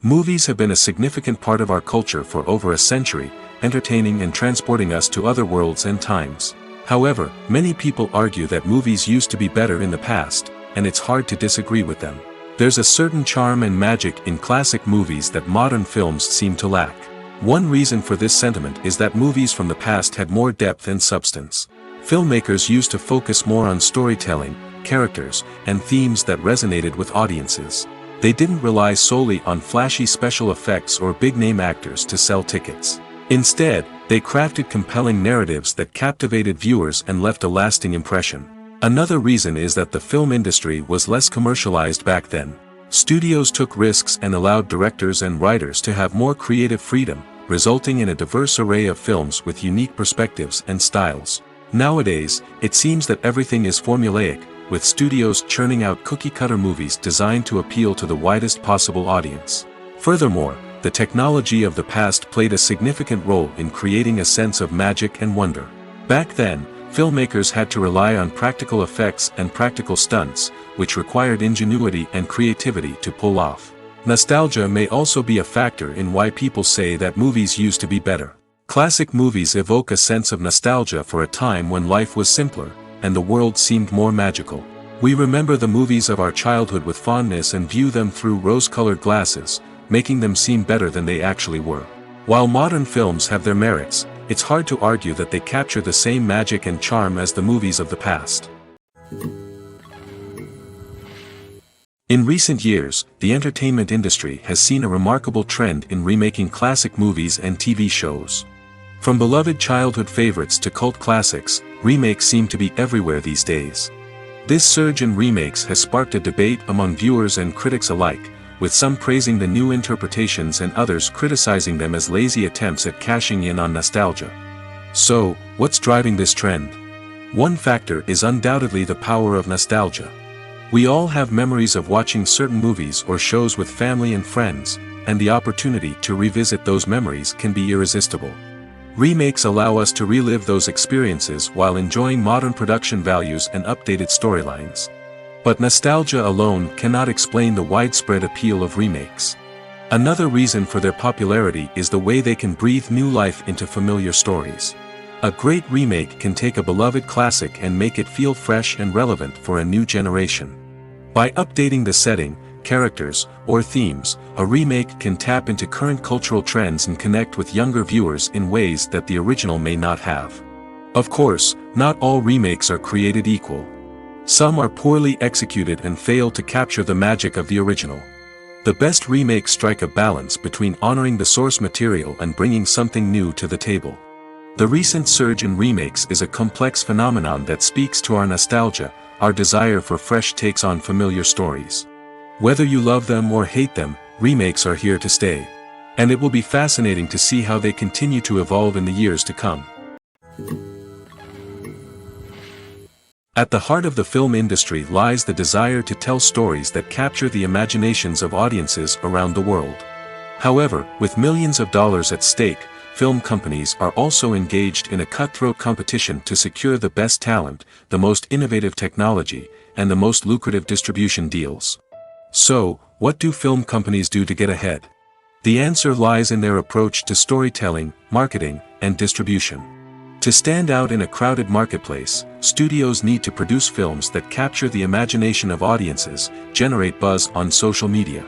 Movies have been a significant part of our culture for over a century, entertaining and transporting us to other worlds and times. However, many people argue that movies used to be better in the past, and it's hard to disagree with them. There's a certain charm and magic in classic movies that modern films seem to lack. One reason for this sentiment is that movies from the past had more depth and substance. Filmmakers used to focus more on storytelling, characters, and themes that resonated with audiences. They didn't rely solely on flashy special effects or big-name actors to sell tickets. Instead, they crafted compelling narratives that captivated viewers and left a lasting impression. Another reason is that the film industry was less commercialized back then. Studios took risks and allowed directors and writers to have more creative freedom, resulting in a diverse array of films with unique perspectives and styles. Nowadays, it seems that everything is formulaic, with studios churning out cookie-cutter movies designed to appeal to the widest possible audience. Furthermore, the technology of the past played a significant role in creating a sense of magic and wonder. Back then, filmmakers had to rely on practical effects and practical stunts, which required ingenuity and creativity to pull off. Nostalgia may also be a factor in why people say that movies used to be better. Classic movies evoke a sense of nostalgia for a time when life was simpler, and the world seemed more magical. We remember the movies of our childhood with fondness and view them through rose-colored glasses, making them seem better than they actually were. While modern films have their merits, it's hard to argue that they capture the same magic and charm as the movies of the past. In recent years, the entertainment industry has seen a remarkable trend in remaking classic movies and TV shows. From beloved childhood favorites to cult classics, remakes seem to be everywhere these days. This surge in remakes has sparked a debate among viewers and critics alike, with some praising the new interpretations and others criticizing them as lazy attempts at cashing in on nostalgia. So, what's driving this trend? One factor is undoubtedly the power of nostalgia. We all have memories of watching certain movies or shows with family and friends, and the opportunity to revisit those memories can be irresistible. Remakes allow us to relive those experiences while enjoying modern production values and updated storylines. But nostalgia alone cannot explain the widespread appeal of remakes. Another reason for their popularity is the way they can breathe new life into familiar stories. A great remake can take a beloved classic and make it feel fresh and relevant for a new generation. By updating the setting, characters, or themes, a remake can tap into current cultural trends and connect with younger viewers in ways that the original may not have. Of course, not all remakes are created equal. Some are poorly executed and fail to capture the magic of the original. The best remakes strike a balance between honoring the source material and bringing something new to the table. The recent surge in remakes is a complex phenomenon that speaks to our nostalgia, our desire for fresh takes on familiar stories. Whether you love them or hate them, remakes are here to stay. And it will be fascinating to see how they continue to evolve in the years to come. At the heart of the film industry lies the desire to tell stories that capture the imaginations of audiences around the world. However, with millions of dollars at stake, film companies are also engaged in a cutthroat competition to secure the best talent, the most innovative technology, and the most lucrative distribution deals. So, what do film companies do to get ahead? The answer lies in their approach to storytelling, marketing, and distribution. To stand out in a crowded marketplace, studios need to produce films that capture the imagination of audiences, generate buzz on social media.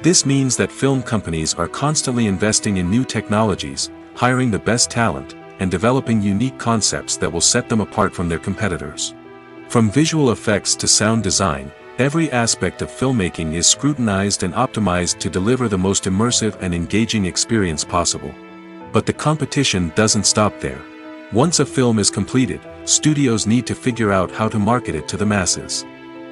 This means that film companies are constantly investing in new technologies, hiring the best talent, and developing unique concepts that will set them apart from their competitors. From visual effects to sound design, every aspect of filmmaking is scrutinized and optimized to deliver the most immersive and engaging experience possible. But the competition doesn't stop there. Once a film is completed, studios need to figure out how to market it to the masses.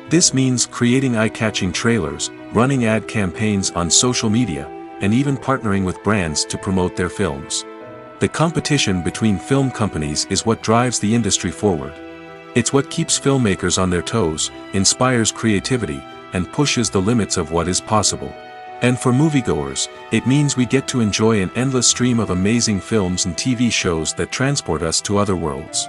This means creating eye-catching trailers, running ad campaigns on social media, and even partnering with brands to promote their films. The competition between film companies is what drives the industry forward. It's what keeps filmmakers on their toes, inspires creativity, and pushes the limits of what is possible. And for moviegoers, it means we get to enjoy an endless stream of amazing films and TV shows that transport us to other worlds.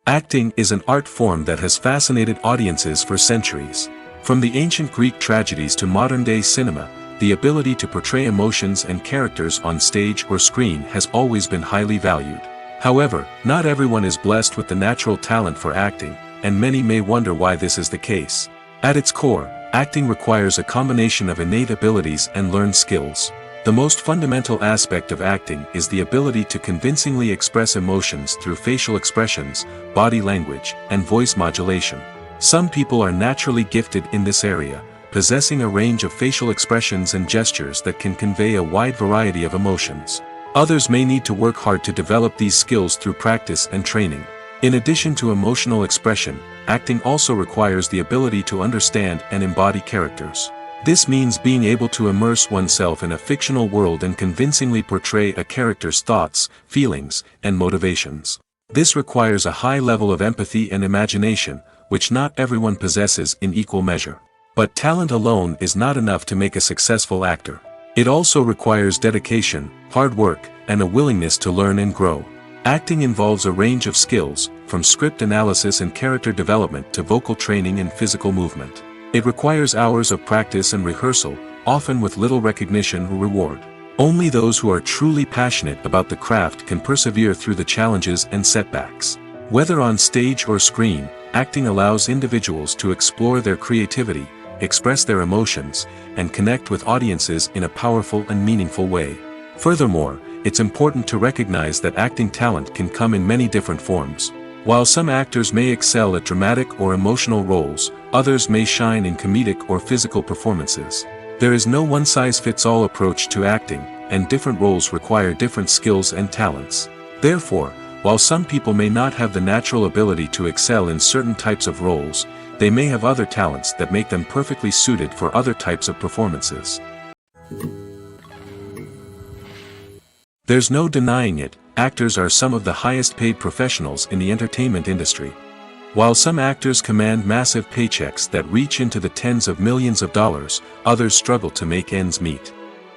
Acting is an art form that has fascinated audiences for centuries. From the ancient Greek tragedies to modern-day cinema, the ability to portray emotions and characters on stage or screen has always been highly valued. However, not everyone is blessed with the natural talent for acting, and many may wonder why this is the case. At its core, acting requires a combination of innate abilities and learned skills. The most fundamental aspect of acting is the ability to convincingly express emotions through facial expressions, body language, and voice modulation. Some people are naturally gifted in this area, possessing a range of facial expressions and gestures that can convey a wide variety of emotions. Others may need to work hard to develop these skills through practice and training. In addition to emotional expression, acting also requires the ability to understand and embody characters. This means being able to immerse oneself in a fictional world and convincingly portray a character's thoughts, feelings, and motivations. This requires a high level of empathy and imagination, which not everyone possesses in equal measure. But talent alone is not enough to make a successful actor. It also requires dedication, hard work, and a willingness to learn and grow. Acting involves a range of skills, from script analysis and character development to vocal training and physical movement. It requires hours of practice and rehearsal, often with little recognition or reward. Only those who are truly passionate about the craft can persevere through the challenges and setbacks. Whether on stage or screen, acting allows individuals to explore their creativity, express their emotions, and connect with audiences in a powerful and meaningful way. Furthermore, it's important to recognize that acting talent can come in many different forms. While some actors may excel at dramatic or emotional roles, others may shine in comedic or physical performances. There is no one-size-fits-all approach to acting, and different roles require different skills and talents. Therefore, while some people may not have the natural ability to excel in certain types of roles, they may have other talents that make them perfectly suited for other types of performances. There's no denying it, actors are some of the highest-paid professionals in the entertainment industry. While some actors command massive paychecks that reach into the tens of millions of dollars, others struggle to make ends meet.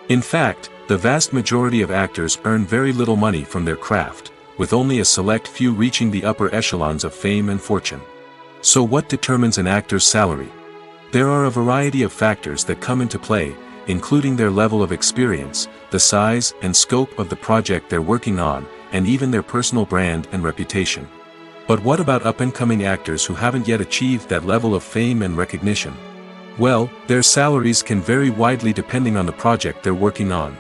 In fact, the vast majority of actors earn very little money from their craft, with only a select few reaching the upper echelons of fame and fortune. So what determines an actor's salary? There are a variety of factors that come into play, including their level of experience, the size and scope of the project they're working on, and even their personal brand and reputation. But what about up-and-coming actors who haven't yet achieved that level of fame and recognition? Well, their salaries can vary widely depending on the project they're working on.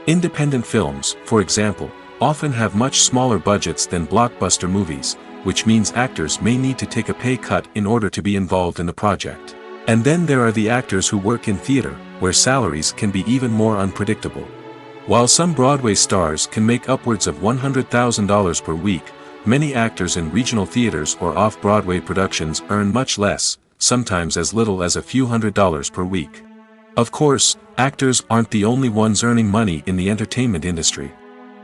Independent films, for example, often have much smaller budgets than blockbuster movies, which means actors may need to take a pay cut in order to be involved in the project. And then there are the actors who work in theater, where salaries can be even more unpredictable. While some Broadway stars can make upwards of $100,000 per week, many actors in regional theaters or off-Broadway productions earn much less, sometimes as little as a few $100s per week. Of course, actors aren't the only ones earning money in the entertainment industry.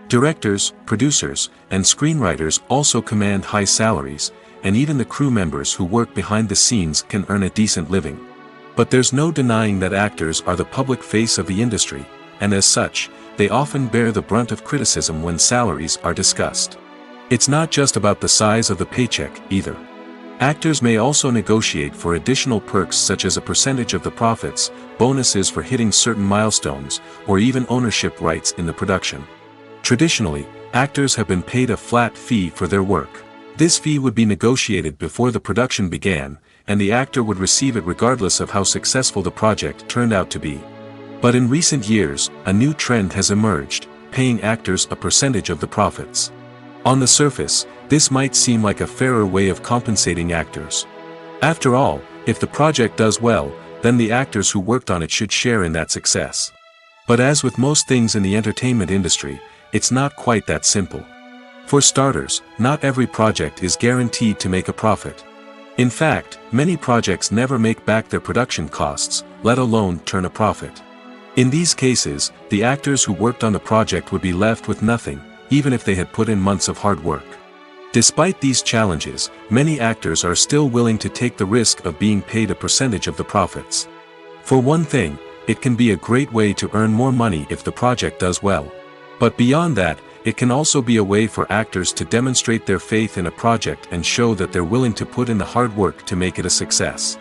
Directors, producers, and screenwriters also command high salaries, and even the crew members who work behind the scenes can earn a decent living. But there's no denying that actors are the public face of the industry, and as such, they often bear the brunt of criticism when salaries are discussed. It's not just about the size of the paycheck, either. Actors may also negotiate for additional perks such as a percentage of the profits, bonuses for hitting certain milestones, or even ownership rights in the production. Traditionally, actors have been paid a flat fee for their work. This fee would be negotiated before the production began, and the actor would receive it regardless of how successful the project turned out to be. But in recent years, a new trend has emerged, paying actors a percentage of the profits. On the surface, this might seem like a fairer way of compensating actors. After all, if the project does well, then the actors who worked on it should share in that success. But as with most things in the entertainment industry, it's not quite that simple. For starters, not every project is guaranteed to make a profit. In fact, many projects never make back their production costs, let alone turn a profit. In these cases, the actors who worked on the project would be left with nothing, even if they had put in months of hard work. Despite these challenges, many actors are still willing to take the risk of being paid a percentage of the profits. For one thing, it can be a great way to earn more money if the project does well. But beyond that, it can also be a way for actors to demonstrate their faith in a project and show that they're willing to put in the hard work to make it a success.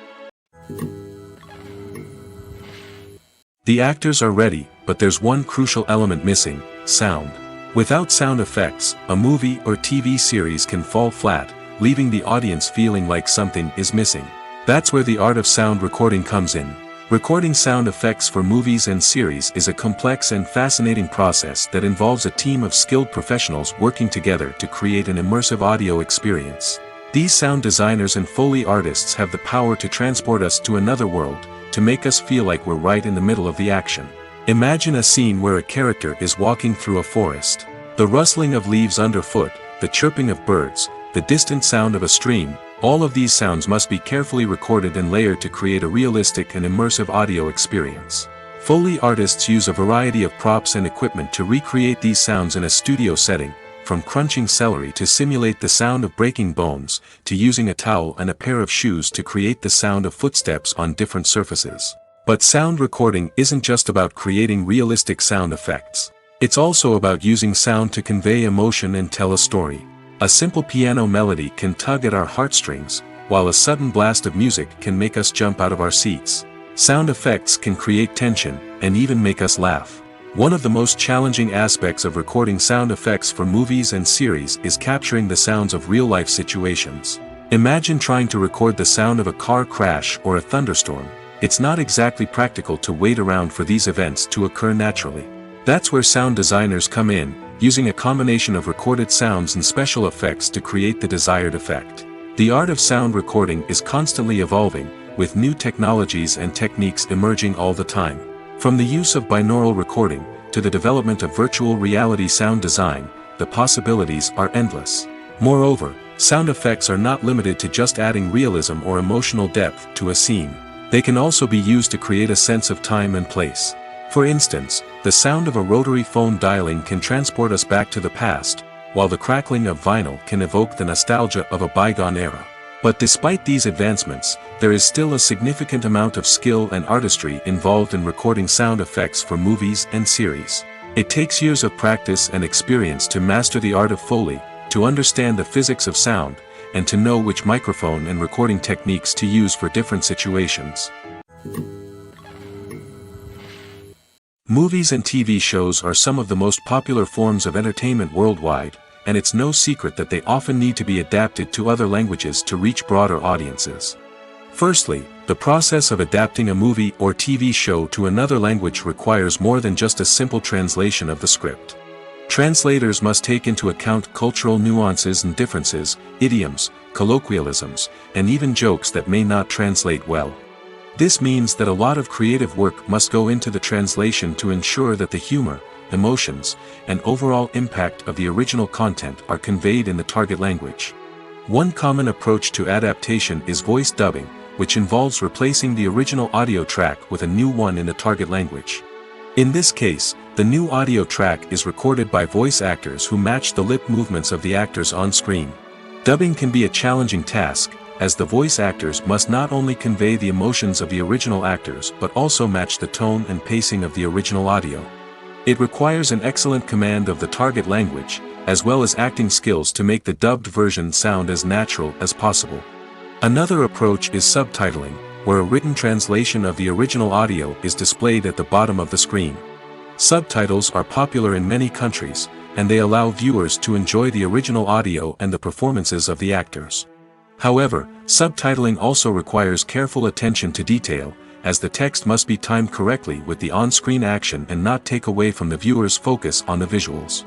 The actors are ready, but there's one crucial element missing: sound. Without sound effects, a movie or TV series can fall flat, leaving the audience feeling like something is missing. That's where the art of sound recording comes in. Recording sound effects for movies and series is a complex and fascinating process that involves a team of skilled professionals working together to create an immersive audio experience. These sound designers and Foley artists have the power to transport us to another world, to make us feel like we're right in the middle of the action. Imagine a scene where a character is walking through a forest. The rustling of leaves underfoot, the chirping of birds, the distant sound of a stream, all of these sounds must be carefully recorded and layered to create a realistic and immersive audio experience. Foley artists use a variety of props and equipment to recreate these sounds in a studio setting, from crunching celery to simulate the sound of breaking bones, to using a towel and a pair of shoes to create the sound of footsteps on different surfaces. But sound recording isn't just about creating realistic sound effects. It's also about using sound to convey emotion and tell a story. A simple piano melody can tug at our heartstrings, while a sudden blast of music can make us jump out of our seats. Sound effects can create tension, and even make us laugh. One of the most challenging aspects of recording sound effects for movies and series is capturing the sounds of real-life situations. Imagine trying to record the sound of a car crash or a thunderstorm. It's not exactly practical to wait around for these events to occur naturally. That's where sound designers come in, using a combination of recorded sounds and special effects to create the desired effect. The art of sound recording is constantly evolving, with new technologies and techniques emerging all the time. From the use of binaural recording, to the development of virtual reality sound design, the possibilities are endless. Moreover, sound effects are not limited to just adding realism or emotional depth to a scene. They can also be used to create a sense of time and place. For instance, the sound of a rotary phone dialing can transport us back to the past, while the crackling of vinyl can evoke the nostalgia of a bygone era. But despite these advancements, there is still a significant amount of skill and artistry involved in recording sound effects for movies and series. It takes years of practice and experience to master the art of Foley, to understand the physics of sound, and to know which microphone and recording techniques to use for different situations. Movies and TV shows are some of the most popular forms of entertainment worldwide, and it's no secret that they often need to be adapted to other languages to reach broader audiences. Firstly, the process of adapting a movie or TV show to another language requires more than just a simple translation of the script. Translators must take into account cultural nuances and differences, idioms, colloquialisms, and even jokes that may not translate well. This means that a lot of creative work must go into the translation to ensure that the humor, emotions, and overall impact of the original content are conveyed in the target language. One common approach to adaptation is voice dubbing, which involves replacing the original audio track with a new one in the target language. In this case, the new audio track is recorded by voice actors who match the lip movements of the actors on screen. Dubbing can be a challenging task, as the voice actors must not only convey the emotions of the original actors but also match the tone and pacing of the original audio. It requires an excellent command of the target language, as well as acting skills to make the dubbed version sound as natural as possible. Another approach is subtitling, where a written translation of the original audio is displayed at the bottom of the screen. Subtitles are popular in many countries, and they allow viewers to enjoy the original audio and the performances of the actors. However, subtitling also requires careful attention to detail, as the text must be timed correctly with the on-screen action and not take away from the viewer's focus on the visuals.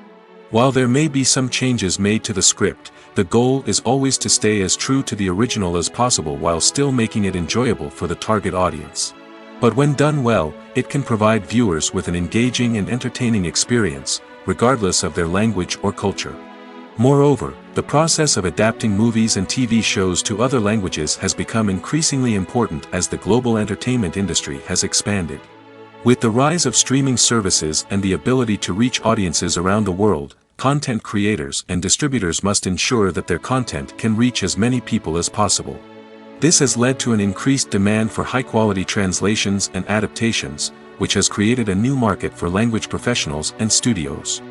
While there may be some changes made to the script, the goal is always to stay as true to the original as possible while still making it enjoyable for the target audience. But when done well, it can provide viewers with an engaging and entertaining experience, regardless of their language or culture. Moreover, the process of adapting movies and TV shows to other languages has become increasingly important as the global entertainment industry has expanded. With the rise of streaming services and the ability to reach audiences around the world, content creators and distributors must ensure that their content can reach as many people as possible. This has led to an increased demand for high-quality translations and adaptations, which has created a new market for language professionals and studios.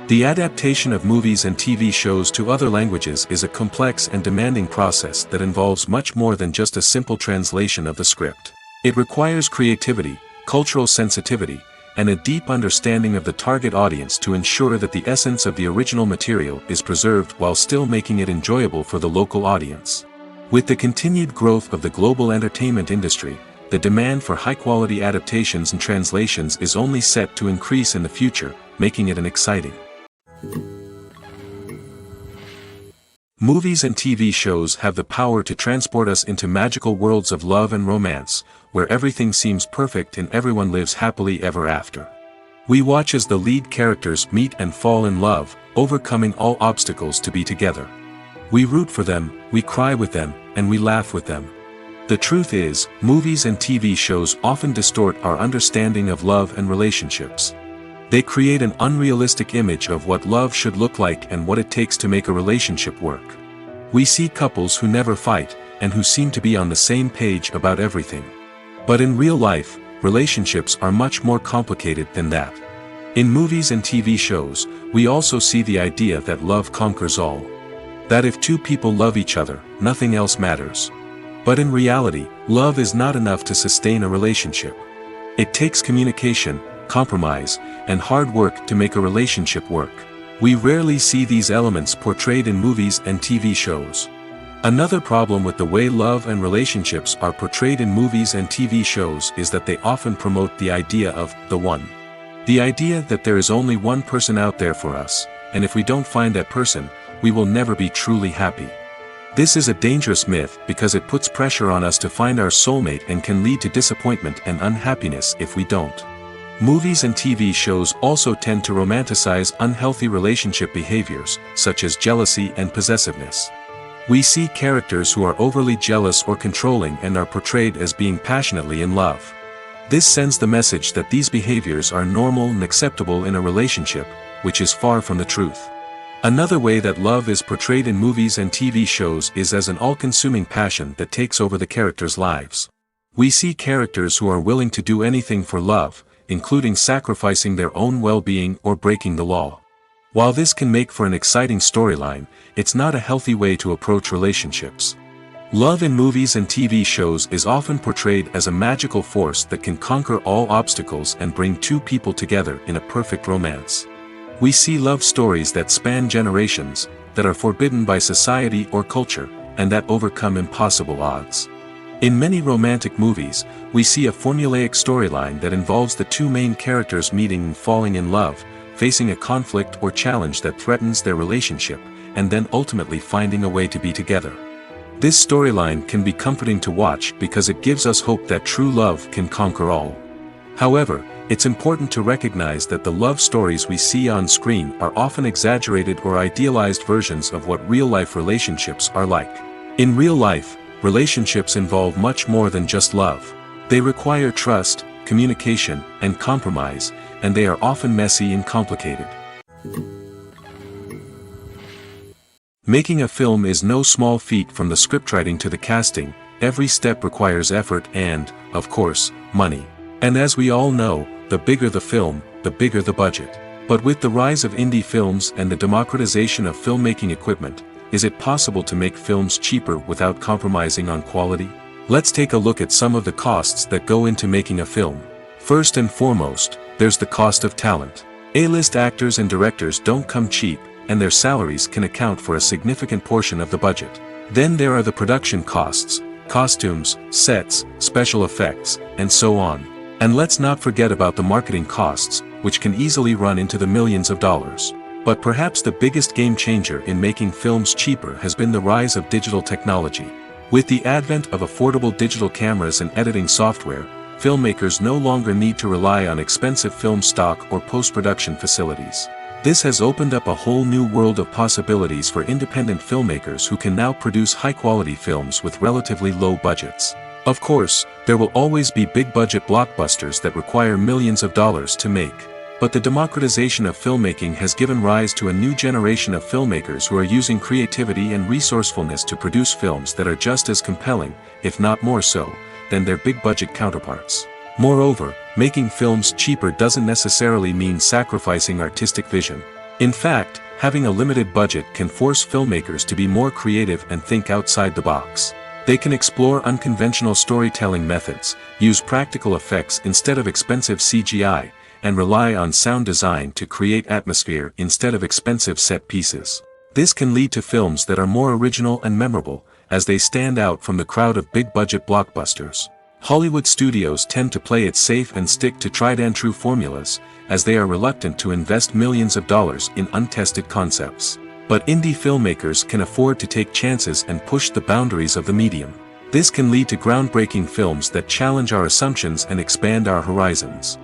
The adaptation of movies and TV shows to other languages is a complex and demanding process that involves much more than just a simple translation of the script. It requires creativity, cultural sensitivity, and a deep understanding of the target audience to ensure that the essence of the original material is preserved while still making it enjoyable for the local audience. With the continued growth of the global entertainment industry, the demand for high-quality adaptations and translations is only set to increase in the future, making it an exciting. Movies and TV shows have the power to transport us into magical worlds of love and romance, where everything seems perfect and everyone lives happily ever after. We watch as the lead characters meet and fall in love, overcoming all obstacles to be together. We root for them, we cry with them, and we laugh with them. The truth is, movies and TV shows often distort our understanding of love and relationships. They create an unrealistic image of what love should look like and what it takes to make a relationship work. We see couples who never fight, and who seem to be on the same page about everything. But in real life, relationships are much more complicated than that. In movies and TV shows, we also see the idea that love conquers all. That if two people love each other, nothing else matters. But in reality, love is not enough to sustain a relationship. It takes communication, compromise, and hard work to make a relationship work. We rarely see these elements portrayed in movies and TV shows. Another problem with the way love and relationships are portrayed in movies and TV shows is that they often promote the idea of the one. The idea that there is only one person out there for us, and if we don't find that person, we will never be truly happy. This is a dangerous myth because it puts pressure on us to find our soulmate and can lead to disappointment and unhappiness if we don't. Movies and TV shows also tend to romanticize unhealthy relationship behaviors, such as jealousy and possessiveness. We see characters who are overly jealous or controlling and are portrayed as being passionately in love. This sends the message that these behaviors are normal and acceptable in a relationship, which is far from the truth. Another way that love is portrayed in movies and TV shows is as an all-consuming passion that takes over the characters' lives. We see characters who are willing to do anything for love, including sacrificing their own well-being or breaking the law. While this can make for an exciting storyline, it's not a healthy way to approach relationships. Love in movies and TV shows is often portrayed as a magical force that can conquer all obstacles and bring two people together in a perfect romance. We see love stories that span generations, that are forbidden by society or culture, and that overcome impossible odds. In many romantic movies, we see a formulaic storyline that involves the two main characters meeting and falling in love, facing a conflict or challenge that threatens their relationship, and then ultimately finding a way to be together. This storyline can be comforting to watch because it gives us hope that true love can conquer all. However, it's important to recognize that the love stories we see on screen are often exaggerated or idealized versions of what real-life relationships are like. In real life, relationships involve much more than just love. They require trust, communication, and compromise, and they are often messy and complicated. Making a film is no small feat. From the scriptwriting to the casting, every step requires effort and, of course, money. And as we all know, the bigger the film, the bigger the budget. But with the rise of indie films and the democratization of filmmaking equipment, is it possible to make films cheaper without compromising on quality? Let's take a look at some of the costs that go into making a film. First and foremost, there's the cost of talent. A-list actors and directors don't come cheap, and their salaries can account for a significant portion of the budget. Then there are the production costs, costumes, sets, special effects, and so on. And let's not forget about the marketing costs, which can easily run into the millions of dollars. But perhaps the biggest game changer in making films cheaper has been the rise of digital technology. With the advent of affordable digital cameras and editing software, filmmakers no longer need to rely on expensive film stock or post-production facilities. This has opened up a whole new world of possibilities for independent filmmakers who can now produce high-quality films with relatively low budgets. Of course, there will always be big-budget blockbusters that require millions of dollars to make. But the democratization of filmmaking has given rise to a new generation of filmmakers who are using creativity and resourcefulness to produce films that are just as compelling, if not more so, than their big-budget counterparts. Moreover, making films cheaper doesn't necessarily mean sacrificing artistic vision. In fact, having a limited budget can force filmmakers to be more creative and think outside the box. They can explore unconventional storytelling methods, use practical effects instead of expensive CGI, and rely on sound design to create atmosphere instead of expensive set pieces. This can lead to films that are more original and memorable, as they stand out from the crowd of big-budget blockbusters. Hollywood studios tend to play it safe and stick to tried-and-true formulas, as they are reluctant to invest millions of dollars in untested concepts. But indie filmmakers can afford to take chances and push the boundaries of the medium. This can lead to groundbreaking films that challenge our assumptions and expand our horizons.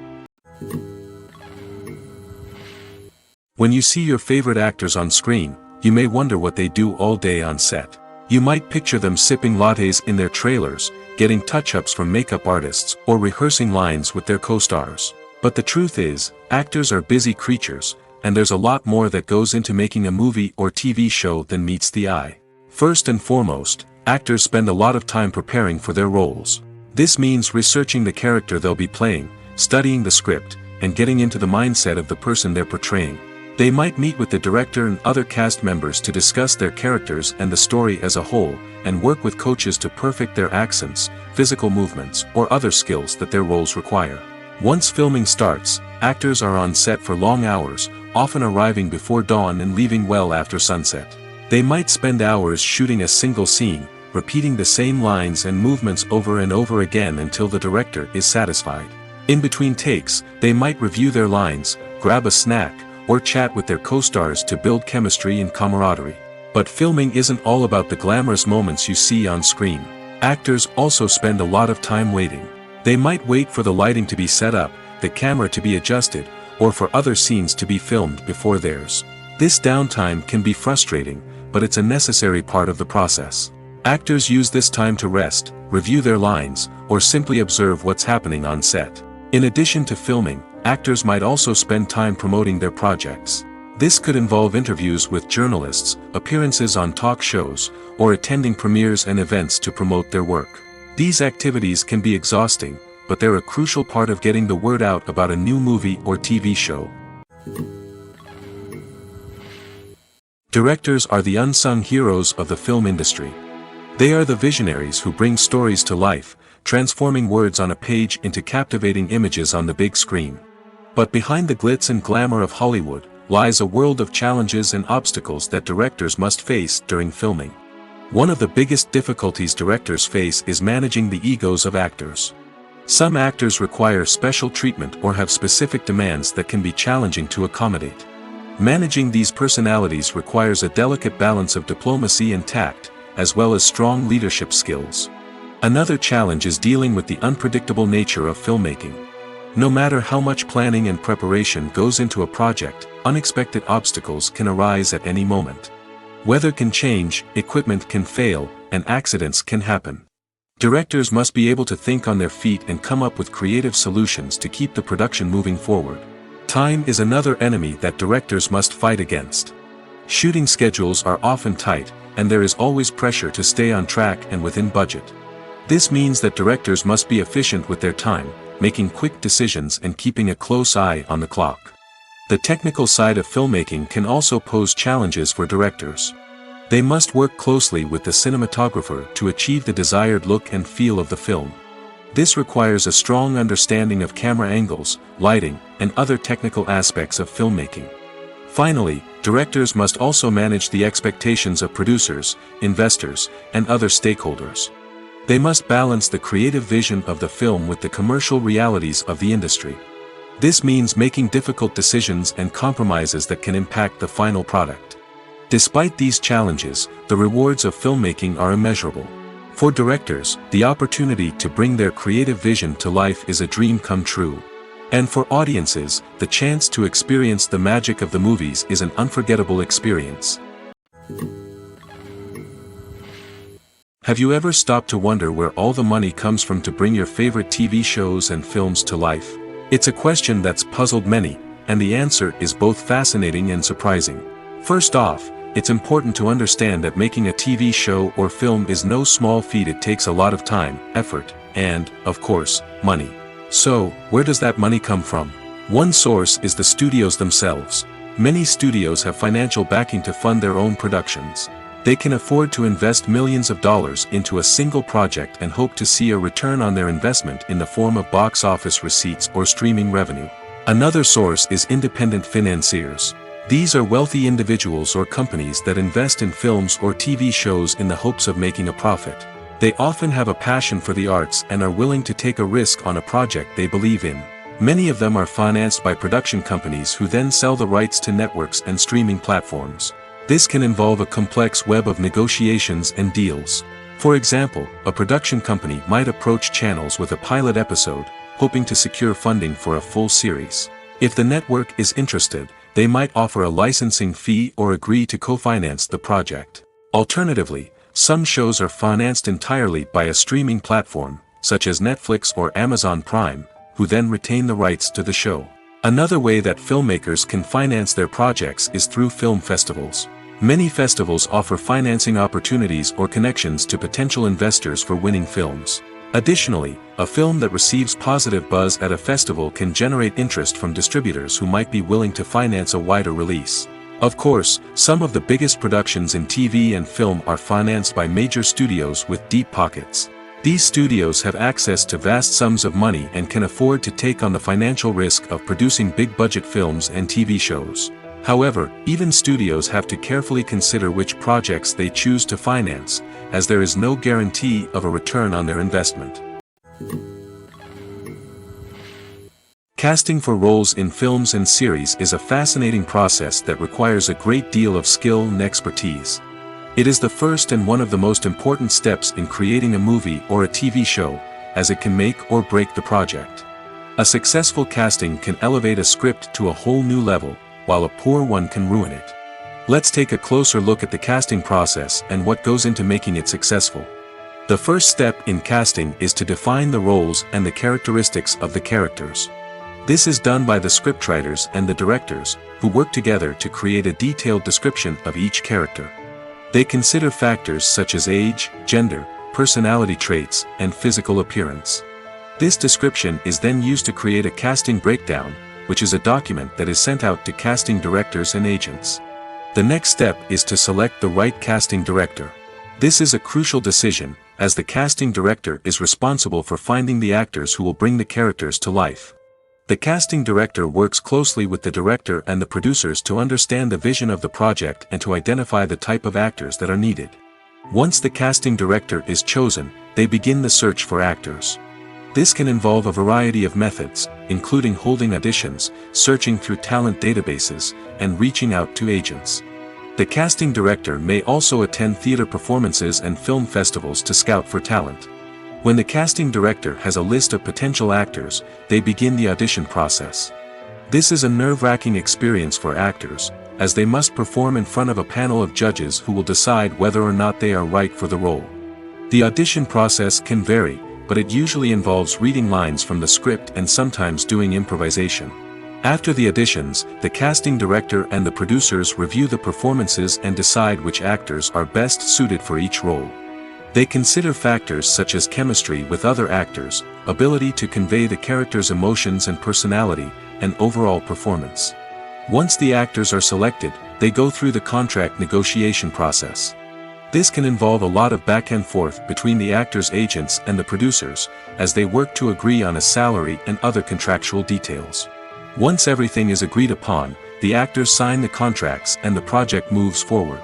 When you see your favorite actors on screen, you may wonder what they do all day on set. You might picture them sipping lattes in their trailers, getting touch-ups from makeup artists, or rehearsing lines with their co-stars. But the truth is, actors are busy creatures, and there's a lot more that goes into making a movie or TV show than meets the eye. First and foremost, actors spend a lot of time preparing for their roles. This means researching the character they'll be playing, studying the script, and getting into the mindset of the person they're portraying. They might meet with the director and other cast members to discuss their characters and the story as a whole, and work with coaches to perfect their accents, physical movements, or other skills that their roles require. Once filming starts, actors are on set for long hours, often arriving before dawn and leaving well after sunset. They might spend hours shooting a single scene, repeating the same lines and movements over and over again until the director is satisfied. In between takes, they might review their lines, grab a snack, or chat with their co-stars to build chemistry and camaraderie. But filming isn't all about the glamorous moments you see on screen. Actors also spend a lot of time waiting. They might wait for the lighting to be set up, the camera to be adjusted, or for other scenes to be filmed before theirs. This downtime can be frustrating, but it's a necessary part of the process. Actors use this time to rest, review their lines, or simply observe what's happening on set. In addition to filming, actors might also spend time promoting their projects. This could involve interviews with journalists, appearances on talk shows, or attending premieres and events to promote their work. These activities can be exhausting, but they're a crucial part of getting the word out about a new movie or TV show. Directors are the unsung heroes of the film industry. They are the visionaries who bring stories to life, transforming words on a page into captivating images on the big screen. But behind the glitz and glamour of Hollywood lies a world of challenges and obstacles that directors must face during filming. One of the biggest difficulties directors face is managing the egos of actors. Some actors require special treatment or have specific demands that can be challenging to accommodate. Managing these personalities requires a delicate balance of diplomacy and tact, as well as strong leadership skills. Another challenge is dealing with the unpredictable nature of filmmaking. No matter how much planning and preparation goes into a project, unexpected obstacles can arise at any moment. Weather can change, equipment can fail, and accidents can happen. Directors must be able to think on their feet and come up with creative solutions to keep the production moving forward. Time is another enemy that directors must fight against. Shooting schedules are often tight, and there is always pressure to stay on track and within budget. This means that directors must be efficient with their time, making quick decisions and keeping a close eye on the clock. The technical side of filmmaking can also pose challenges for directors. They must work closely with the cinematographer to achieve the desired look and feel of the film. This requires a strong understanding of camera angles, lighting, and other technical aspects of filmmaking. Finally, directors must also manage the expectations of producers, investors, and other stakeholders. They must balance the creative vision of the film with the commercial realities of the industry. This means making difficult decisions and compromises that can impact the final product. Despite these challenges, the rewards of filmmaking are immeasurable. For directors, the opportunity to bring their creative vision to life is a dream come true. And for audiences, the chance to experience the magic of the movies is an unforgettable experience. Have you ever stopped to wonder where all the money comes from to bring your favorite TV shows and films to life? It's a question that's puzzled many, and the answer is both fascinating and surprising. First off, it's important to understand that making a TV show or film is no small feat. It takes a lot of time, effort, and, of course, money. So, where does that money come from? One source is the studios themselves. Many studios have financial backing to fund their own productions. They can afford to invest millions of dollars into a single project and hope to see a return on their investment in the form of box office receipts or streaming revenue. Another source is independent financiers. These are wealthy individuals or companies that invest in films or TV shows in the hopes of making a profit. They often have a passion for the arts and are willing to take a risk on a project they believe in. Many of them are financed by production companies who then sell the rights to networks and streaming platforms. This can involve a complex web of negotiations and deals. For example, a production company might approach channels with a pilot episode, hoping to secure funding for a full series. If the network is interested, they might offer a licensing fee or agree to co-finance the project. Alternatively, some shows are financed entirely by a streaming platform, such as Netflix or Amazon Prime, who then retain the rights to the show. Another way that filmmakers can finance their projects is through film festivals. Many festivals offer financing opportunities or connections to potential investors for winning films. Additionally, a film that receives positive buzz at a festival can generate interest from distributors who might be willing to finance a wider release. Of course, some of the biggest productions in TV and film are financed by major studios with deep pockets. These studios have access to vast sums of money and can afford to take on the financial risk of producing big-budget films and TV shows. However, even studios have to carefully consider which projects they choose to finance, as there is no guarantee of a return on their investment. Casting for roles in films and series is a fascinating process that requires a great deal of skill and expertise. It is the first and one of the most important steps in creating a movie or a TV show, as it can make or break the project. A successful casting can elevate a script to a whole new level, while a poor one can ruin it. Let's take a closer look at the casting process and what goes into making it successful. The first step in casting is to define the roles and the characteristics of the characters. This is done by the scriptwriters and the directors, who work together to create a detailed description of each character. They consider factors such as age, gender, personality traits, and physical appearance. This description is then used to create a casting breakdown, which is a document that is sent out to casting directors and agents. The next step is to select the right casting director. This is a crucial decision, as the casting director is responsible for finding the actors who will bring the characters to life. The casting director works closely with the director and the producers to understand the vision of the project and to identify the type of actors that are needed. Once the casting director is chosen, they begin the search for actors. This can involve a variety of methods, including holding auditions, searching through talent databases, and reaching out to agents. The casting director may also attend theater performances and film festivals to scout for talent. When the casting director has a list of potential actors, they begin the audition process. This is a nerve-wracking experience for actors, as they must perform in front of a panel of judges who will decide whether or not they are right for the role. The audition process can vary, but it usually involves reading lines from the script and sometimes doing improvisation. After the auditions, the casting director and the producers review the performances and decide which actors are best suited for each role. They consider factors such as chemistry with other actors, ability to convey the character's emotions and personality, and overall performance. Once the actors are selected, they go through the contract negotiation process. This can involve a lot of back and forth between the actors' agents and the producers, as they work to agree on a salary and other contractual details. Once everything is agreed upon, the actors sign the contracts and the project moves forward.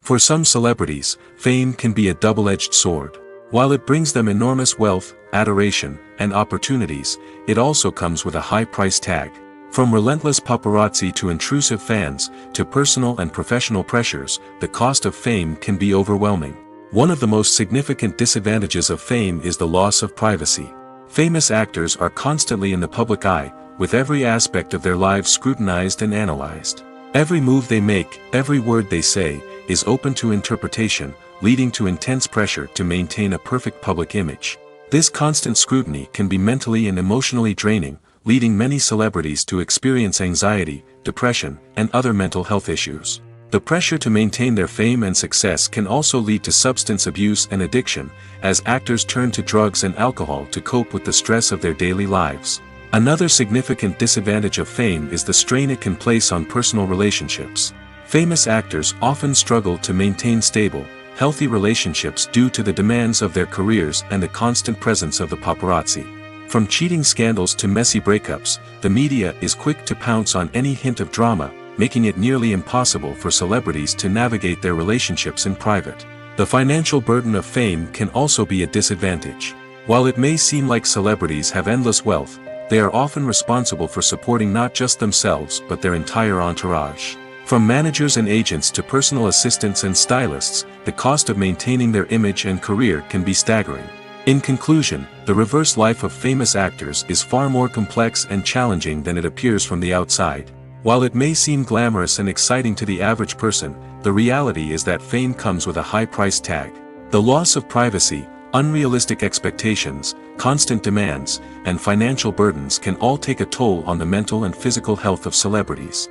For some celebrities, fame can be a double-edged sword. While it brings them enormous wealth, adoration, and opportunities, it also comes with a high price tag. From relentless paparazzi to intrusive fans, to personal and professional pressures, the cost of fame can be overwhelming. One of the most significant disadvantages of fame is the loss of privacy. Famous actors are constantly in the public eye, with every aspect of their lives scrutinized and analyzed. Every move they make, every word they say, is open to interpretation, leading to intense pressure to maintain a perfect public image. This constant scrutiny can be mentally and emotionally draining, leading many celebrities to experience anxiety, depression, and other mental health issues. The pressure to maintain their fame and success can also lead to substance abuse and addiction, as actors turn to drugs and alcohol to cope with the stress of their daily lives. Another significant disadvantage of fame is the strain it can place on personal relationships. Famous actors often struggle to maintain stable, healthy relationships due to the demands of their careers and the constant presence of the paparazzi. From cheating scandals to messy breakups, the media is quick to pounce on any hint of drama, making it nearly impossible for celebrities to navigate their relationships in private. The financial burden of fame can also be a disadvantage. While it may seem like celebrities have endless wealth, they are often responsible for supporting not just themselves but their entire entourage. From managers and agents to personal assistants and stylists, the cost of maintaining their image and career can be staggering. In conclusion, the reverse life of famous actors is far more complex and challenging than it appears from the outside. While it may seem glamorous and exciting to the average person, the reality is that fame comes with a high price tag. The loss of privacy, unrealistic expectations, constant demands, and financial burdens can all take a toll on the mental and physical health of celebrities.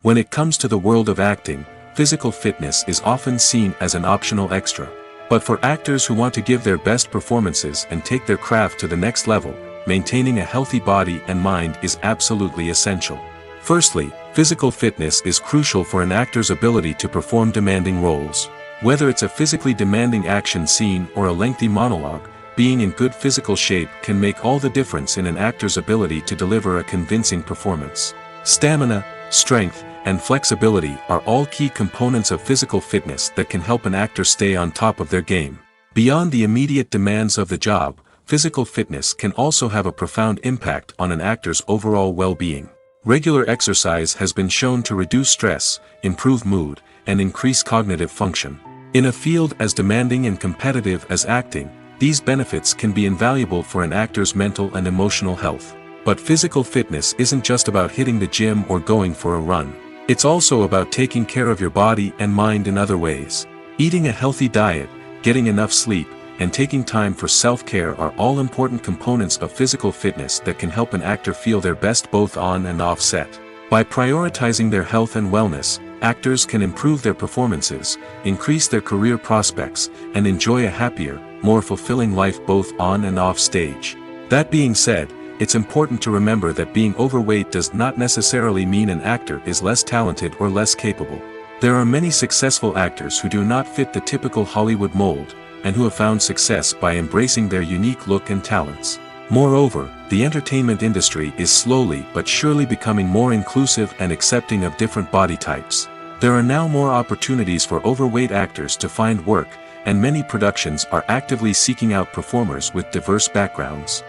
When it comes to the world of acting, physical fitness is often seen as an optional extra. But for actors who want to give their best performances and take their craft to the next level, maintaining a healthy body and mind is absolutely essential. Firstly, physical fitness is crucial for an actor's ability to perform demanding roles. Whether it's a physically demanding action scene or a lengthy monologue, being in good physical shape can make all the difference in an actor's ability to deliver a convincing performance. Stamina, strength, and flexibility are all key components of physical fitness that can help an actor stay on top of their game. Beyond the immediate demands of the job, physical fitness can also have a profound impact on an actor's overall well-being. Regular exercise has been shown to reduce stress, improve mood, and increase cognitive function. In a field as demanding and competitive as acting, these benefits can be invaluable for an actor's mental and emotional health. But physical fitness isn't just about hitting the gym or going for a run. It's also about taking care of your body and mind in other ways. Eating a healthy diet, getting enough sleep, and taking time for self-care are all important components of physical fitness that can help an actor feel their best both on and off set. By prioritizing their health and wellness, actors can improve their performances, increase their career prospects, and enjoy a happier, more fulfilling life both on and off stage. That being said, it's important to remember that being overweight does not necessarily mean an actor is less talented or less capable. There are many successful actors who do not fit the typical Hollywood mold, and who have found success by embracing their unique look and talents. Moreover, the entertainment industry is slowly but surely becoming more inclusive and accepting of different body types. There are now more opportunities for overweight actors to find work, and many productions are actively seeking out performers with diverse backgrounds.